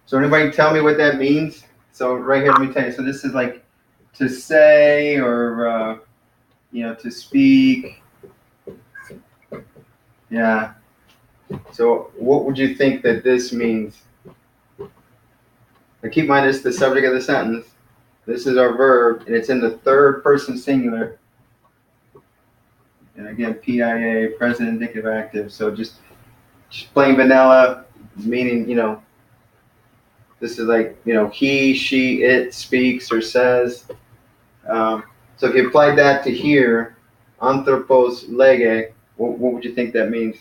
So anybody tell me what that means? So right here, let me tell you. So this is like to say, or to speak. Yeah. So what would you think that this means? Now keep in mind, this is the subject of the sentence. This is our verb, and it's in the third person singular. And again, PIA, present indicative active. So just plain vanilla, meaning, this is like, he, she, it speaks or says. So if you applied that to here, anthropos lege, what would you think that means?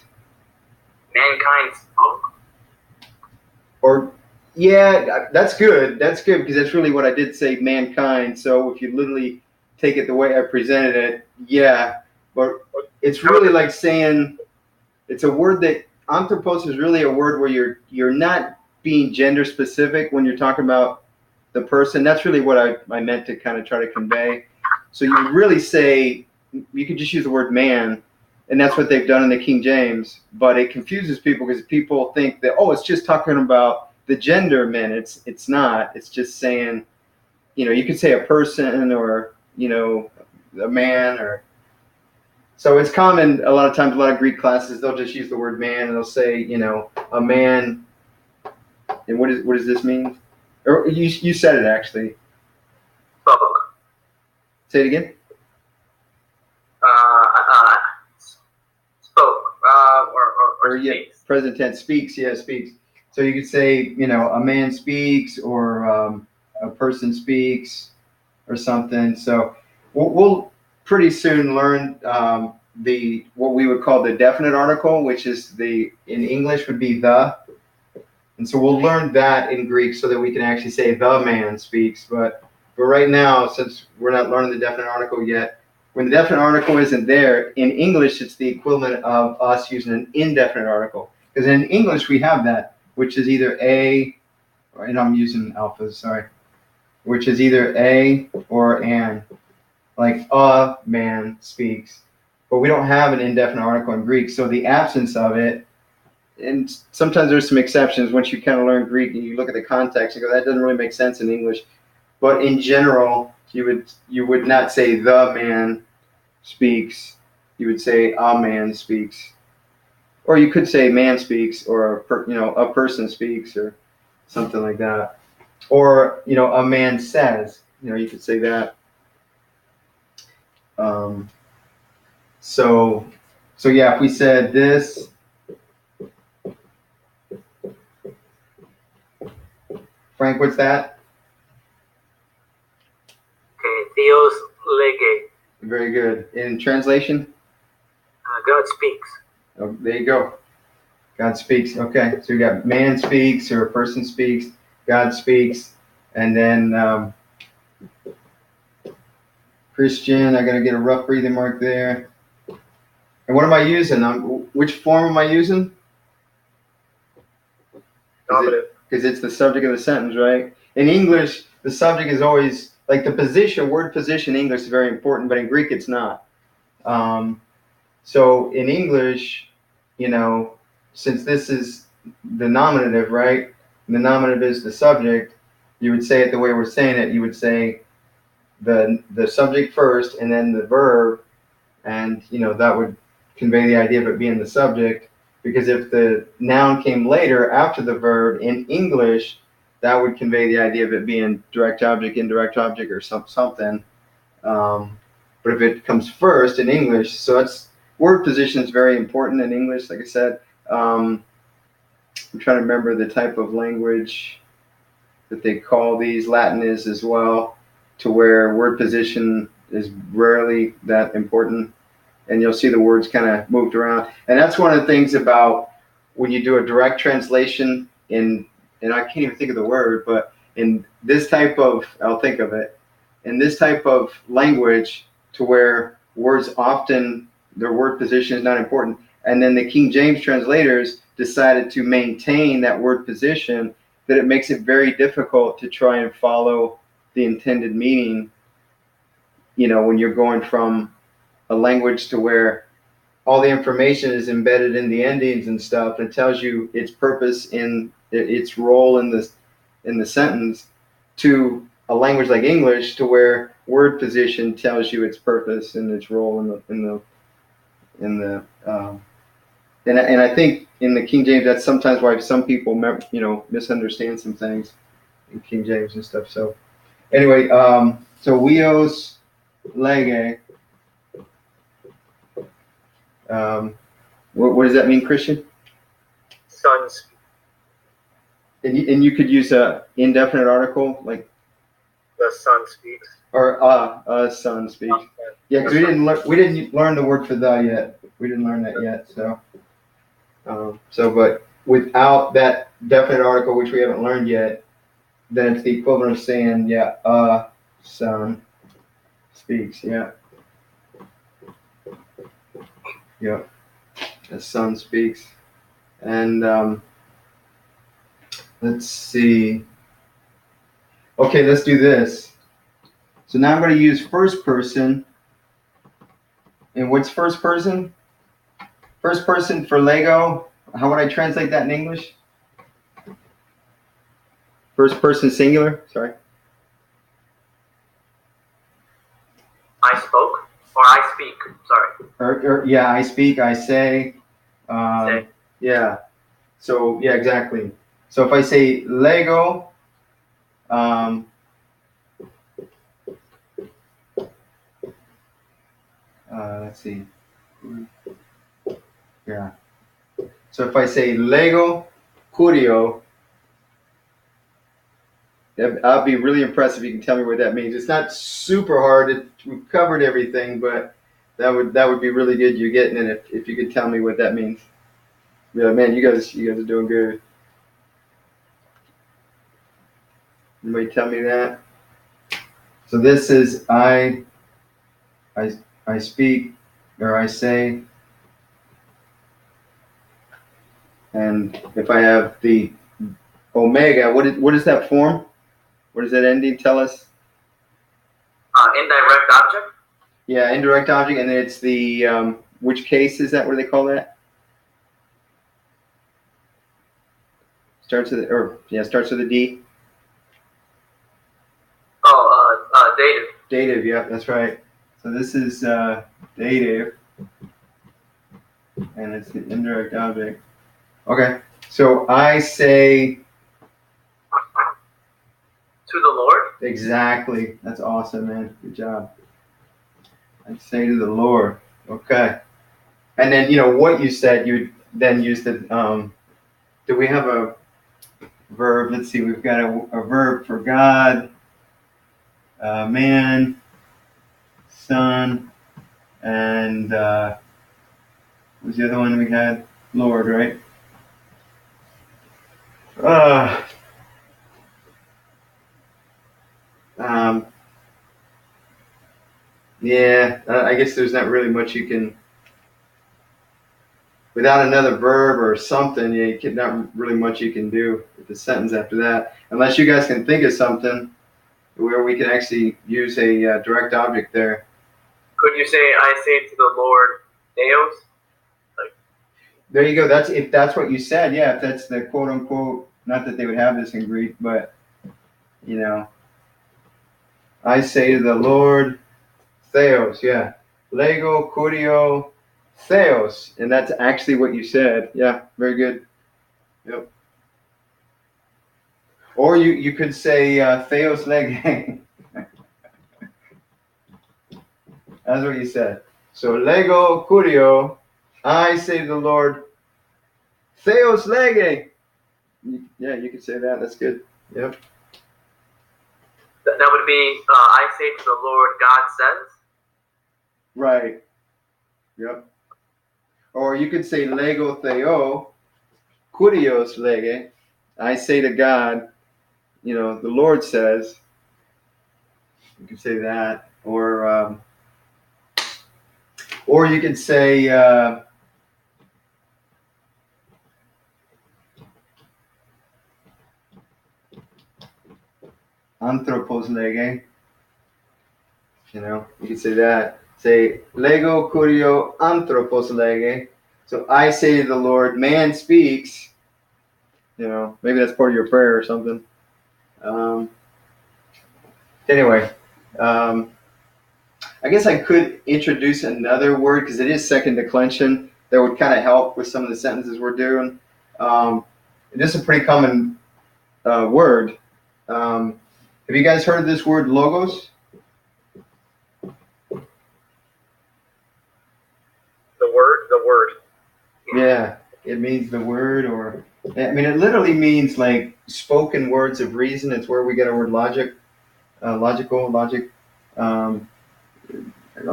Mankind spoke. Or, yeah, that's good. That's good, because that's really what I did say, mankind. So if you literally take it the way I presented it, yeah. But it's really like saying, it's a word that, anthropos is really a word where you're not being gender specific when you're talking about the person. That's really what I meant to kind of try to convey. So you really say, you could just use the word man, and that's what they've done in the King James, but it confuses people because people think that, it's just talking about the gender men. It's not. It's just saying, you could say a person or, a man or. So it's common a lot of times, a lot of Greek classes, they'll just use the word man and they'll say, a man. And what does this mean? Or you said it actually. Spoke. Say it again. Spoke. Or yeah, speaks. Present tense, speaks. Yeah, speaks. So you could say, a man speaks or a person speaks or something. So we'll pretty soon learn what we would call the definite article, which is in English would be the. And so we'll learn that in Greek so that we can actually say the man speaks. But right now, since we're not learning the definite article yet, when the definite article isn't there, in English, it's the equivalent of us using an indefinite article. Because in English, we have that, which is either a, and I'm using alphas, sorry, which is either a or an, like a man speaks. But we don't have an indefinite article in Greek, so the absence of it, and sometimes there's some exceptions once you kind of learn Greek and you look at the context and go, that doesn't really make sense in English. But in general, you would not say the man speaks. You would say a man speaks, or you could say man speaks, or a person speaks, or something like that. Or a man says. You could say that. So yeah, if we said this. Frank, what's that? Okay, Theos lege. Very good. In translation? God speaks. Oh, there you go. God speaks. Okay, so you got man speaks or a person speaks, God speaks, and then Christian, I got to get a rough breathing mark there. And what am I using? Which form am I using? Nominative. Because it's the subject of the sentence, right? In English, the subject is always, like the position, word position in English is very important, but in Greek it's not. So in English, since this is the nominative, right? And the nominative is the subject, you would say it the way we're saying it. You would say the subject first and then the verb, and that would convey the idea of it being the subject. Because if the noun came later after the verb in English, that would convey the idea of it being direct object, indirect object, or something. But if it comes first in English, so it's word position is very important in English. Like I said, I'm trying to remember the type of language that they call these. Latin is as well, to where word position is rarely that important. And you'll see the words kind of moved around. And that's one of the things about when you do a direct translation and I can't even think of the word, but in this type of, I'll think of it, in this type of language to where words often, their word position is not important. And then the King James translators decided to maintain that word position, that it makes it very difficult to try and follow the intended meaning, when you're going from a language to where all the information is embedded in the endings and stuff, and it tells you its purpose in its role in the sentence, to a language like English to where word position tells you its purpose and its role and I think in the King James, that's sometimes why some people misunderstand some things in King James and stuff. So anyway, so Weos lege. What does that mean, Christian? Son speaks. And you could use a indefinite article like The son speaks. Or a son speaks. Yeah, because we didn't learn the word for the yet. We didn't learn that yet. So but without that definite article, which we haven't learned yet, then it's the equivalent of saying, yeah, a son speaks. Yeah. Yeah. A son speaks. And let's see. Okay, let's do this. So now I'm going to use first person. And what's first person? First person for Lego. How would I translate that in English? First person singular. Sorry. I spoke or I speak. Sorry. Yeah, I speak. I say. Say. Yeah. So yeah, exactly. So if I say Lego, let's see. Yeah. So if I say Lego Curio, I'll be really impressed if you can tell me what that means. It's not super hard. We've covered everything, but that would be really good. You're getting it if you could tell me what that means. Yeah, man, you guys are doing good. Anybody tell me that? So this is I speak or I say, and if I have the omega, what is that form? What does that ending tell us? Indirect object. Yeah, indirect object, and then it's the which case is that? What do they call that? Starts with starts with a D. Oh, dative. Dative, yeah, that's right. So this is dative, and it's the indirect object. Okay, so I say To the Lord. exactly. That's awesome, man. Good job. I say to the Lord. Okay, and then what you said. You would then use the. Do we have a verb? Let's see. We've got a verb for God, man, son, and what was the other one we had? Lord, right? Uh, um, yeah, I guess there's not really much you can, without another verb or something, not really much you can do with the sentence after that, unless you guys can think of something where we can actually use a direct object there. Could you say, I say to the Lord, Deus? There you go. If that's what you said, yeah, if that's the quote unquote, not that they would have this in Greek, but I say to the Lord, Theos, yeah. Lego, Curio, Theos. And that's actually what you said. Yeah, very good. Yep. Or you could say Theos Lege. That's what you said. So Lego, Curio, I say to the Lord, Theos Lege. Yeah, you could say that. That's good. Yep. That would be, I say to the Lord, God says. Right. Yep. Or you could say Lego Theo, Kurios Lege. I say to God, the Lord says. You could say that. Or you could say Anthropos Lege. You could say that. Say Lego Curio Anthropos Lege. So I say to the Lord, man speaks. Maybe that's part of your prayer or something. Anyway, I guess I could introduce another word because it is second declension that would kind of help with some of the sentences we're doing. This is a pretty common word. Have you guys heard of this word logos? The word. Yeah, it means the word, it literally means like spoken words of reason. It's where we get our word logic, logic. I'm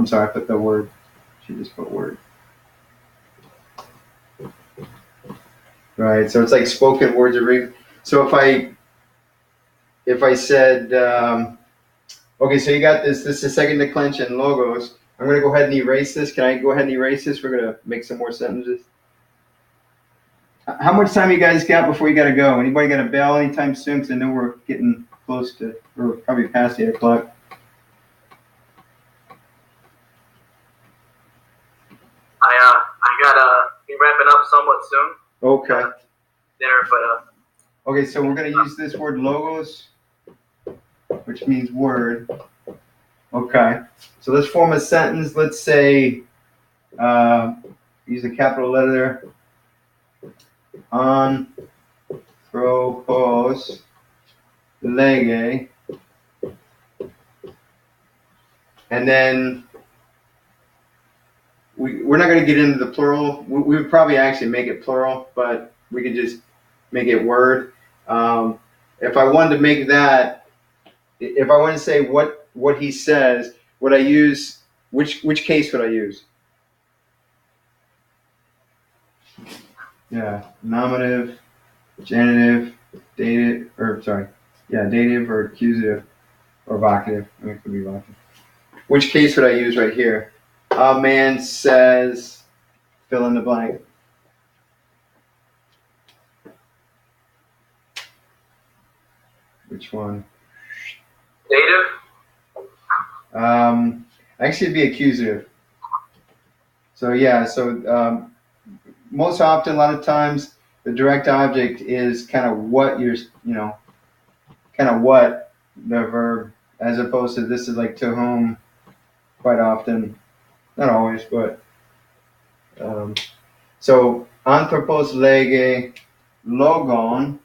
sorry, I put the word. She just put word. Right, so it's like spoken words of reason. So if I said, okay, so you got this. This is second declension logos. I'm going to go ahead and erase this. Can I go ahead and erase this? We're going to make some more sentences. How much time you guys got before you got to go? Anybody got a bell anytime soon? Because I know we're getting close to, we're probably past 8 o'clock. I gotta be wrapping up somewhat soon. Okay. Dinner, but Okay, so we're going to use this word logos, which means word. Okay, so let's form a sentence. Let's say, use a capital letter, anthropos lege, and then we're not going to get into the plural. We would probably actually make it plural, but we could just make it word. If I wanted to make that, if I want to say what he says, would I use which case would I use? Yeah, nominative, genitive, dative, or sorry, yeah, dative or accusative or vocative. I mean, it could be vocative. Which case would I use right here? A man says, fill in the blank. Which one? Dative. Actually, it'd be accusative. So yeah, most often, a lot of times, the direct object is kind of what you're, kind of what the verb, as opposed to this is like to whom. Quite often, not always, but so anthropos lege logon.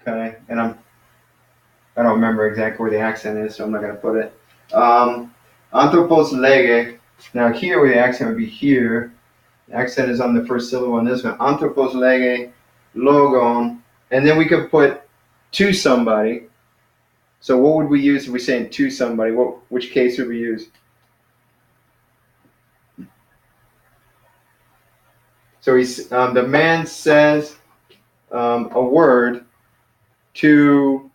Okay, and I don't remember exactly where the accent is, so I'm not going to put it. Anthropos lege. Now here, where the accent would be here, the accent is on the first syllable on this one. Anthropos lege logon, and then we could put to somebody. So what would we use if we're saying to somebody? Which case would we use? So the man says a word to,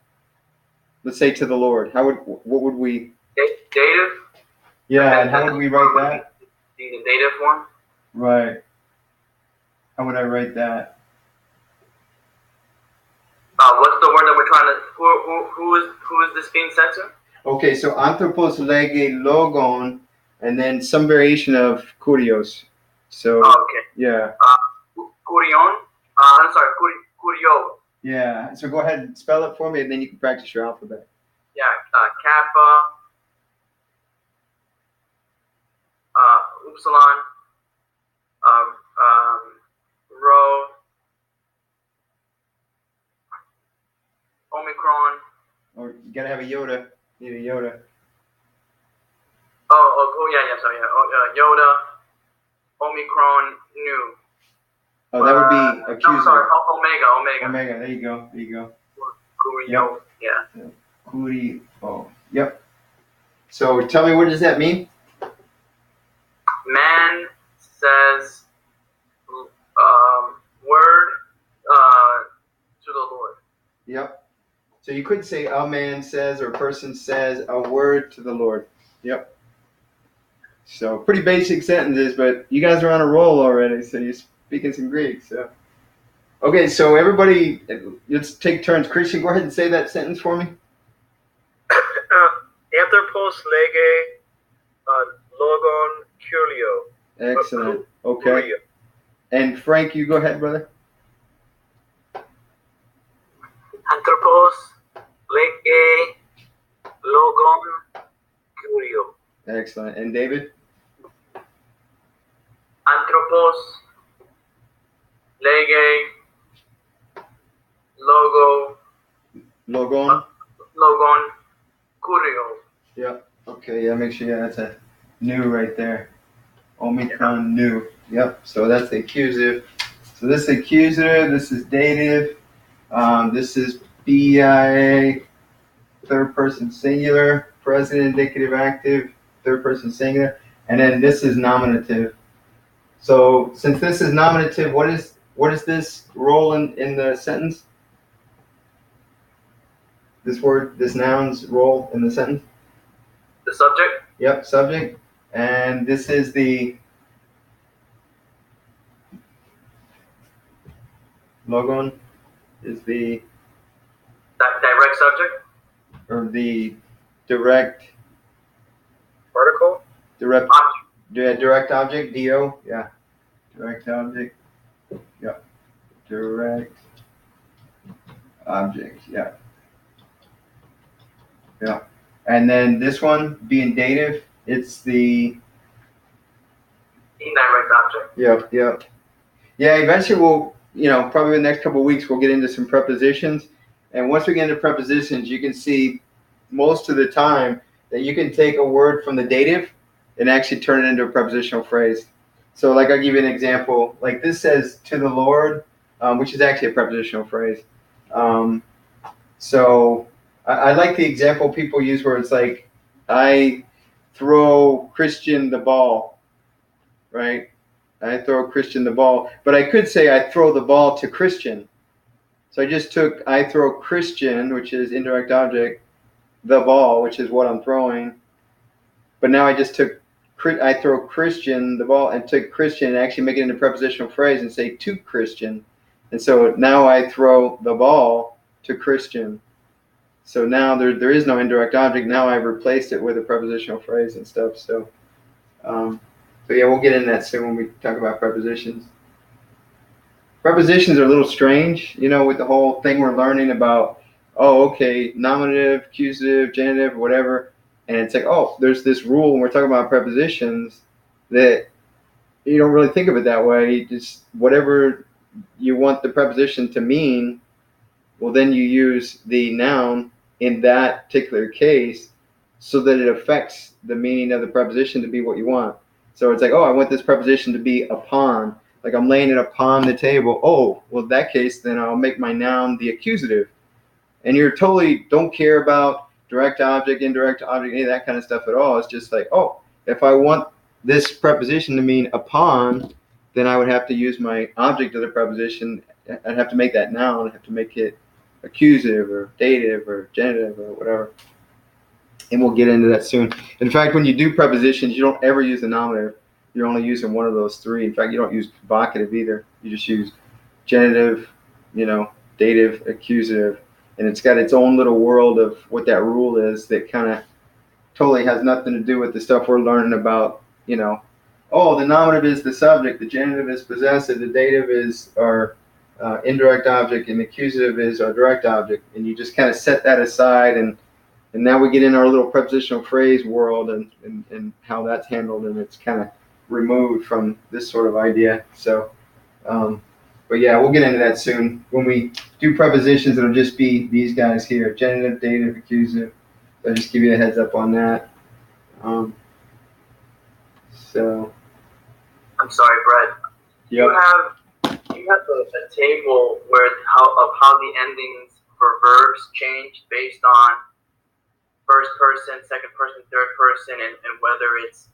let's say, to the Lord. What would we? Dative. Yeah, and how would we write that? The dative form. Right. How would I write that? What's the word that we're trying to? Who is this being sent to? Okay, so anthropos lege logon, and then some variation of kurios. So. Okay. Yeah. Kurion. I'm sorry. Kurio. Yeah. So go ahead and spell it for me, and then you can practice your alphabet. Yeah. Kappa. Upsilon. Rho. Omicron. Or you gotta have a Yoda. You need a Yoda. Oh yeah, sorry, yeah. Yoda. Omicron. Nu. Oh, that would be accusative. I'm sorry. Omega. Omega. There you go. Kurio. Yeah. Kuri. Oh, yep. So tell me, what does that mean? Man says word to the Lord. Yep. So you could say a man says or a person says a word to the Lord. Yep. So pretty basic sentences, but you guys are on a roll already, so you're speaking some Greek. So okay, so everybody, let's take turns. Christian, go ahead and say that sentence for me. Anthropos lege logon curio. Excellent. Okay. And Frank, you go ahead, brother. Anthropos lege logon curio. Excellent. And David? Anthropos lege logon curio. Yep. Okay, yeah, make sure, yeah, that's a new right there. Omicron new. Yep. So that's the accusative. So this is accusative, this is dative, this is BIA, third person singular, present indicative active, third person singular, and then this is nominative. So since this is nominative, what is this role in the sentence? This word, this noun's role in the sentence? The subject? Yep, subject. And this is the logon is the direct subject? Or the direct Article? direct Object. direct object, DO, yeah. Direct object. Yep. Direct object. Yeah. Yeah. And then this one being dative, it's the indirect object. Yep, yep. Yeah, eventually we'll, probably in the next couple of weeks, we'll get into some prepositions. And once we get into prepositions, you can see most of the time that you can take a word from the dative and actually turn it into a prepositional phrase. So, like, I'll give you an example. Like, this says to the Lord, which is actually a prepositional phrase. So, I like the example people use where it's like, I throw Christian the ball, right? I throw Christian the ball. But I could say I throw the ball to Christian. So I just took I throw Christian, which is indirect object, the ball, which is what I'm throwing. But now I just took I throw Christian the ball and took Christian and actually make it into a prepositional phrase and say to Christian. And so now I throw the ball to Christian. So now there is no indirect object. Now I've replaced it with a prepositional phrase and stuff. So yeah, we'll get into that soon when we talk about prepositions. Prepositions are a little strange, with the whole thing we're learning about, nominative, accusative, genitive, whatever. And it's like, there's this rule when we're talking about prepositions that you don't really think of it that way. You just, whatever you want the preposition to mean, well, then you use the noun in that particular case so that it affects the meaning of the preposition to be what you want. So it's like, I want this preposition to be upon. Like I'm laying it upon the table. In that case, then I'll make my noun the accusative. And you totally don't care about direct object, indirect object, any of that kind of stuff at all. It's just like, if I want this preposition to mean upon, then I would have to use my object of the preposition. I'd have to make that noun. I'd have to make it accusative or dative or genitive or whatever. And we'll get into that soon. In fact, when you do prepositions, you don't ever use the nominative. You're only using one of those three. In fact, you don't use vocative either. You just use genitive, dative, accusative. And it's got its own little world of what that rule is that kind of totally has nothing to do with the stuff we're learning about, the nominative is the subject, the genitive is possessive, the dative is our indirect object, and the accusative is our direct object. And you just kind of set that aside and now we get in our little prepositional phrase world and how that's handled, and it's kind of removed from this sort of idea. So, but yeah, we'll get into that soon. When we do prepositions, it'll just be these guys here, genitive, dative, accusative. I'll just give you a heads up on that. So. I'm sorry, Brett. Yep. You have a table where how the endings for verbs change based on first person, second person, third person, and whether it's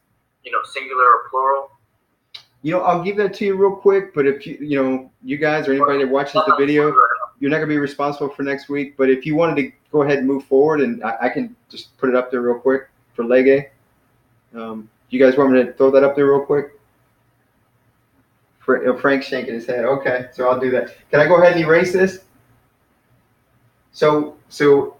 singular or plural. I'll give that to you real quick, but if you guys or anybody that watches the video, you're not going to be responsible for next week. But if you wanted to go ahead and move forward, and I can just put it up there real quick for Lege. You guys want me to throw that up there real quick? Frank's shaking his head. Okay, so I'll do that. Can I go ahead and erase this? So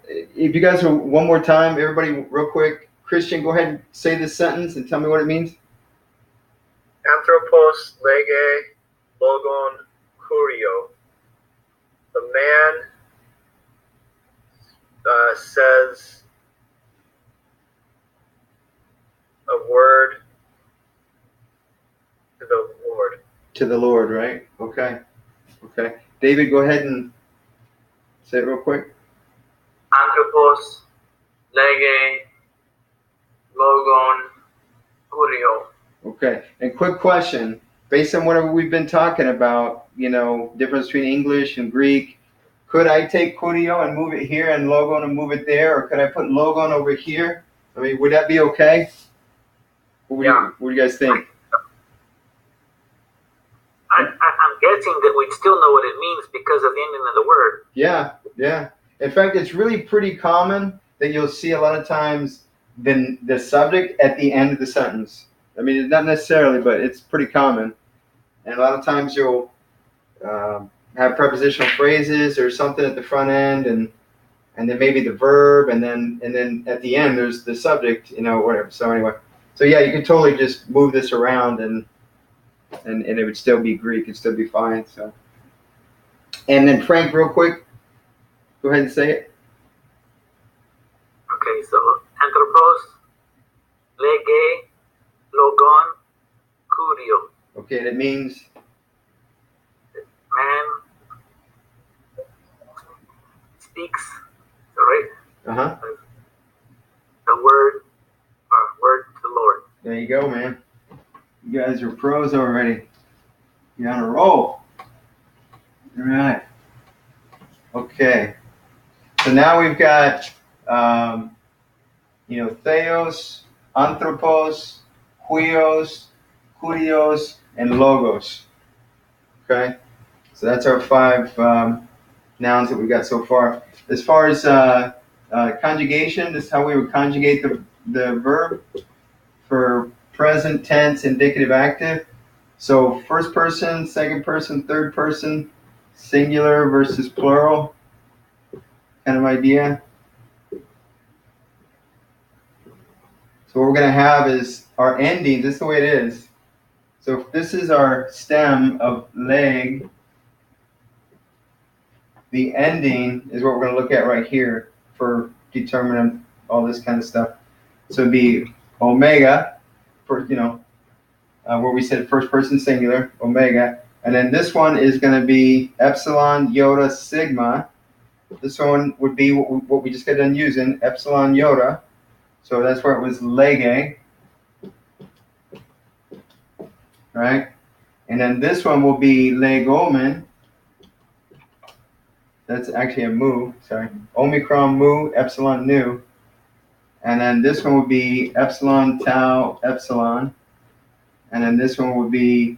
if you guys will, one more time, everybody real quick. Christian, go ahead and say this sentence and tell me what it means. Anthropos lege logon kurio. The man says a word to the Lord. To the Lord, right? Okay. David, go ahead and say it real quick. Anthropos lege logon kurio. Okay. And quick question. Based on whatever we've been talking about, difference between English and Greek, could I take kurio and move it here and logon and move it there? Or could I put logon over here? I mean, would that be okay? What do you guys think? I'm guessing that we'd still know what it means because of the ending of the word. Yeah. In fact, it's really pretty common that you'll see a lot of times the subject at the end of the sentence. I mean, not necessarily, but it's pretty common. And a lot of times you'll have prepositional phrases or something at the front end, and then maybe the verb, and then at the end there's the subject, whatever. So anyway, yeah, you can totally just move this around and it would still be Greek. It'd still be fine. So And then Frank, real quick, go ahead and say it. Okay, so anthropos, lege, logon, kurio. Okay, that means Man speaks, right? uh-huh. The word to the Lord. There you go, man. You guys are pros already. You're on a roll. All right. Okay. So now we've got, theos, anthropos, huios, kurios, and logos. Okay. So that's our 5 nouns that we've got so far. As far as conjugation, this is how we would conjugate the verb for present tense, indicative, active. So first person, second person, third person, singular versus plural kind of idea. So what we're going to have is our endings. This is the way it is. So if this is our stem of leg, the ending is what we're going to look at right here for determining all this kind of stuff. So it'd be omega, for, where we said first person singular, omega. And then this one is going to be epsilon, iota, sigma. This one would be what we just got done using, epsilon, iota. So that's where it was lege, right? And then this one will be legomen. That's actually a mu, sorry. Omicron, mu, epsilon, nu. And then this one would be epsilon, tau, epsilon. And then this one would be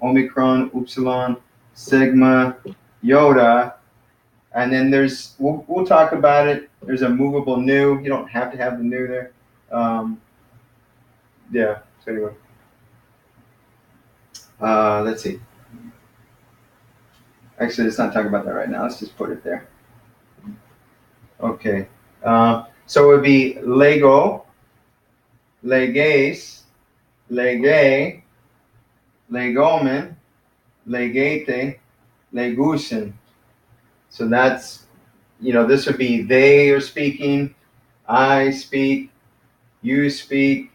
omicron, upsilon, sigma, iota. And then we'll talk about it. There's a movable nu. You don't have to have the nu there. Yeah, so anyway. Let's see. Actually, let's not talk about that right now. Let's just put it there. Okay. So it would be lego, leges, lege, legomen, legate, legusen. So that's, this would be they are speaking, I speak, you speak,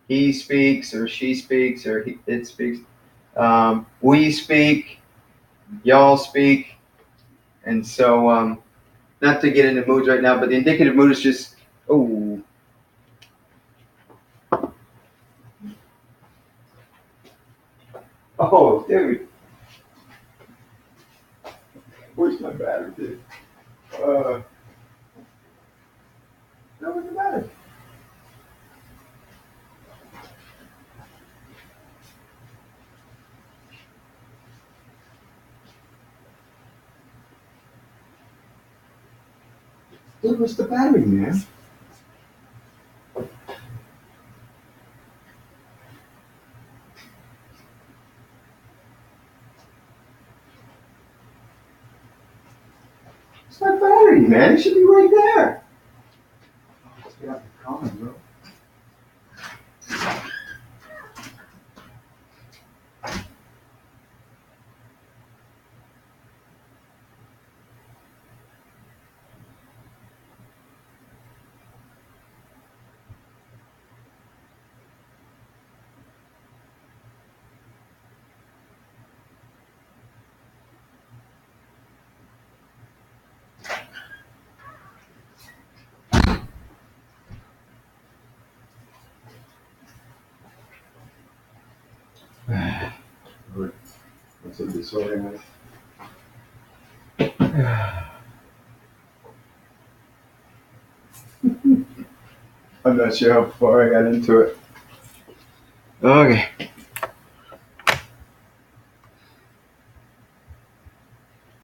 he speaks, or she speaks, or it speaks. We speak, y'all speak. And so, not to get into moods right now, but the indicative mood is just, oh. Oh, dude. Where's my battery, dude? No, where's the battery? Dude, where's the battery, man? It's my battery, man. It should be right there. Let's get out the car, bro. What's so disorganized? I'm not sure how far I got into it. Okay.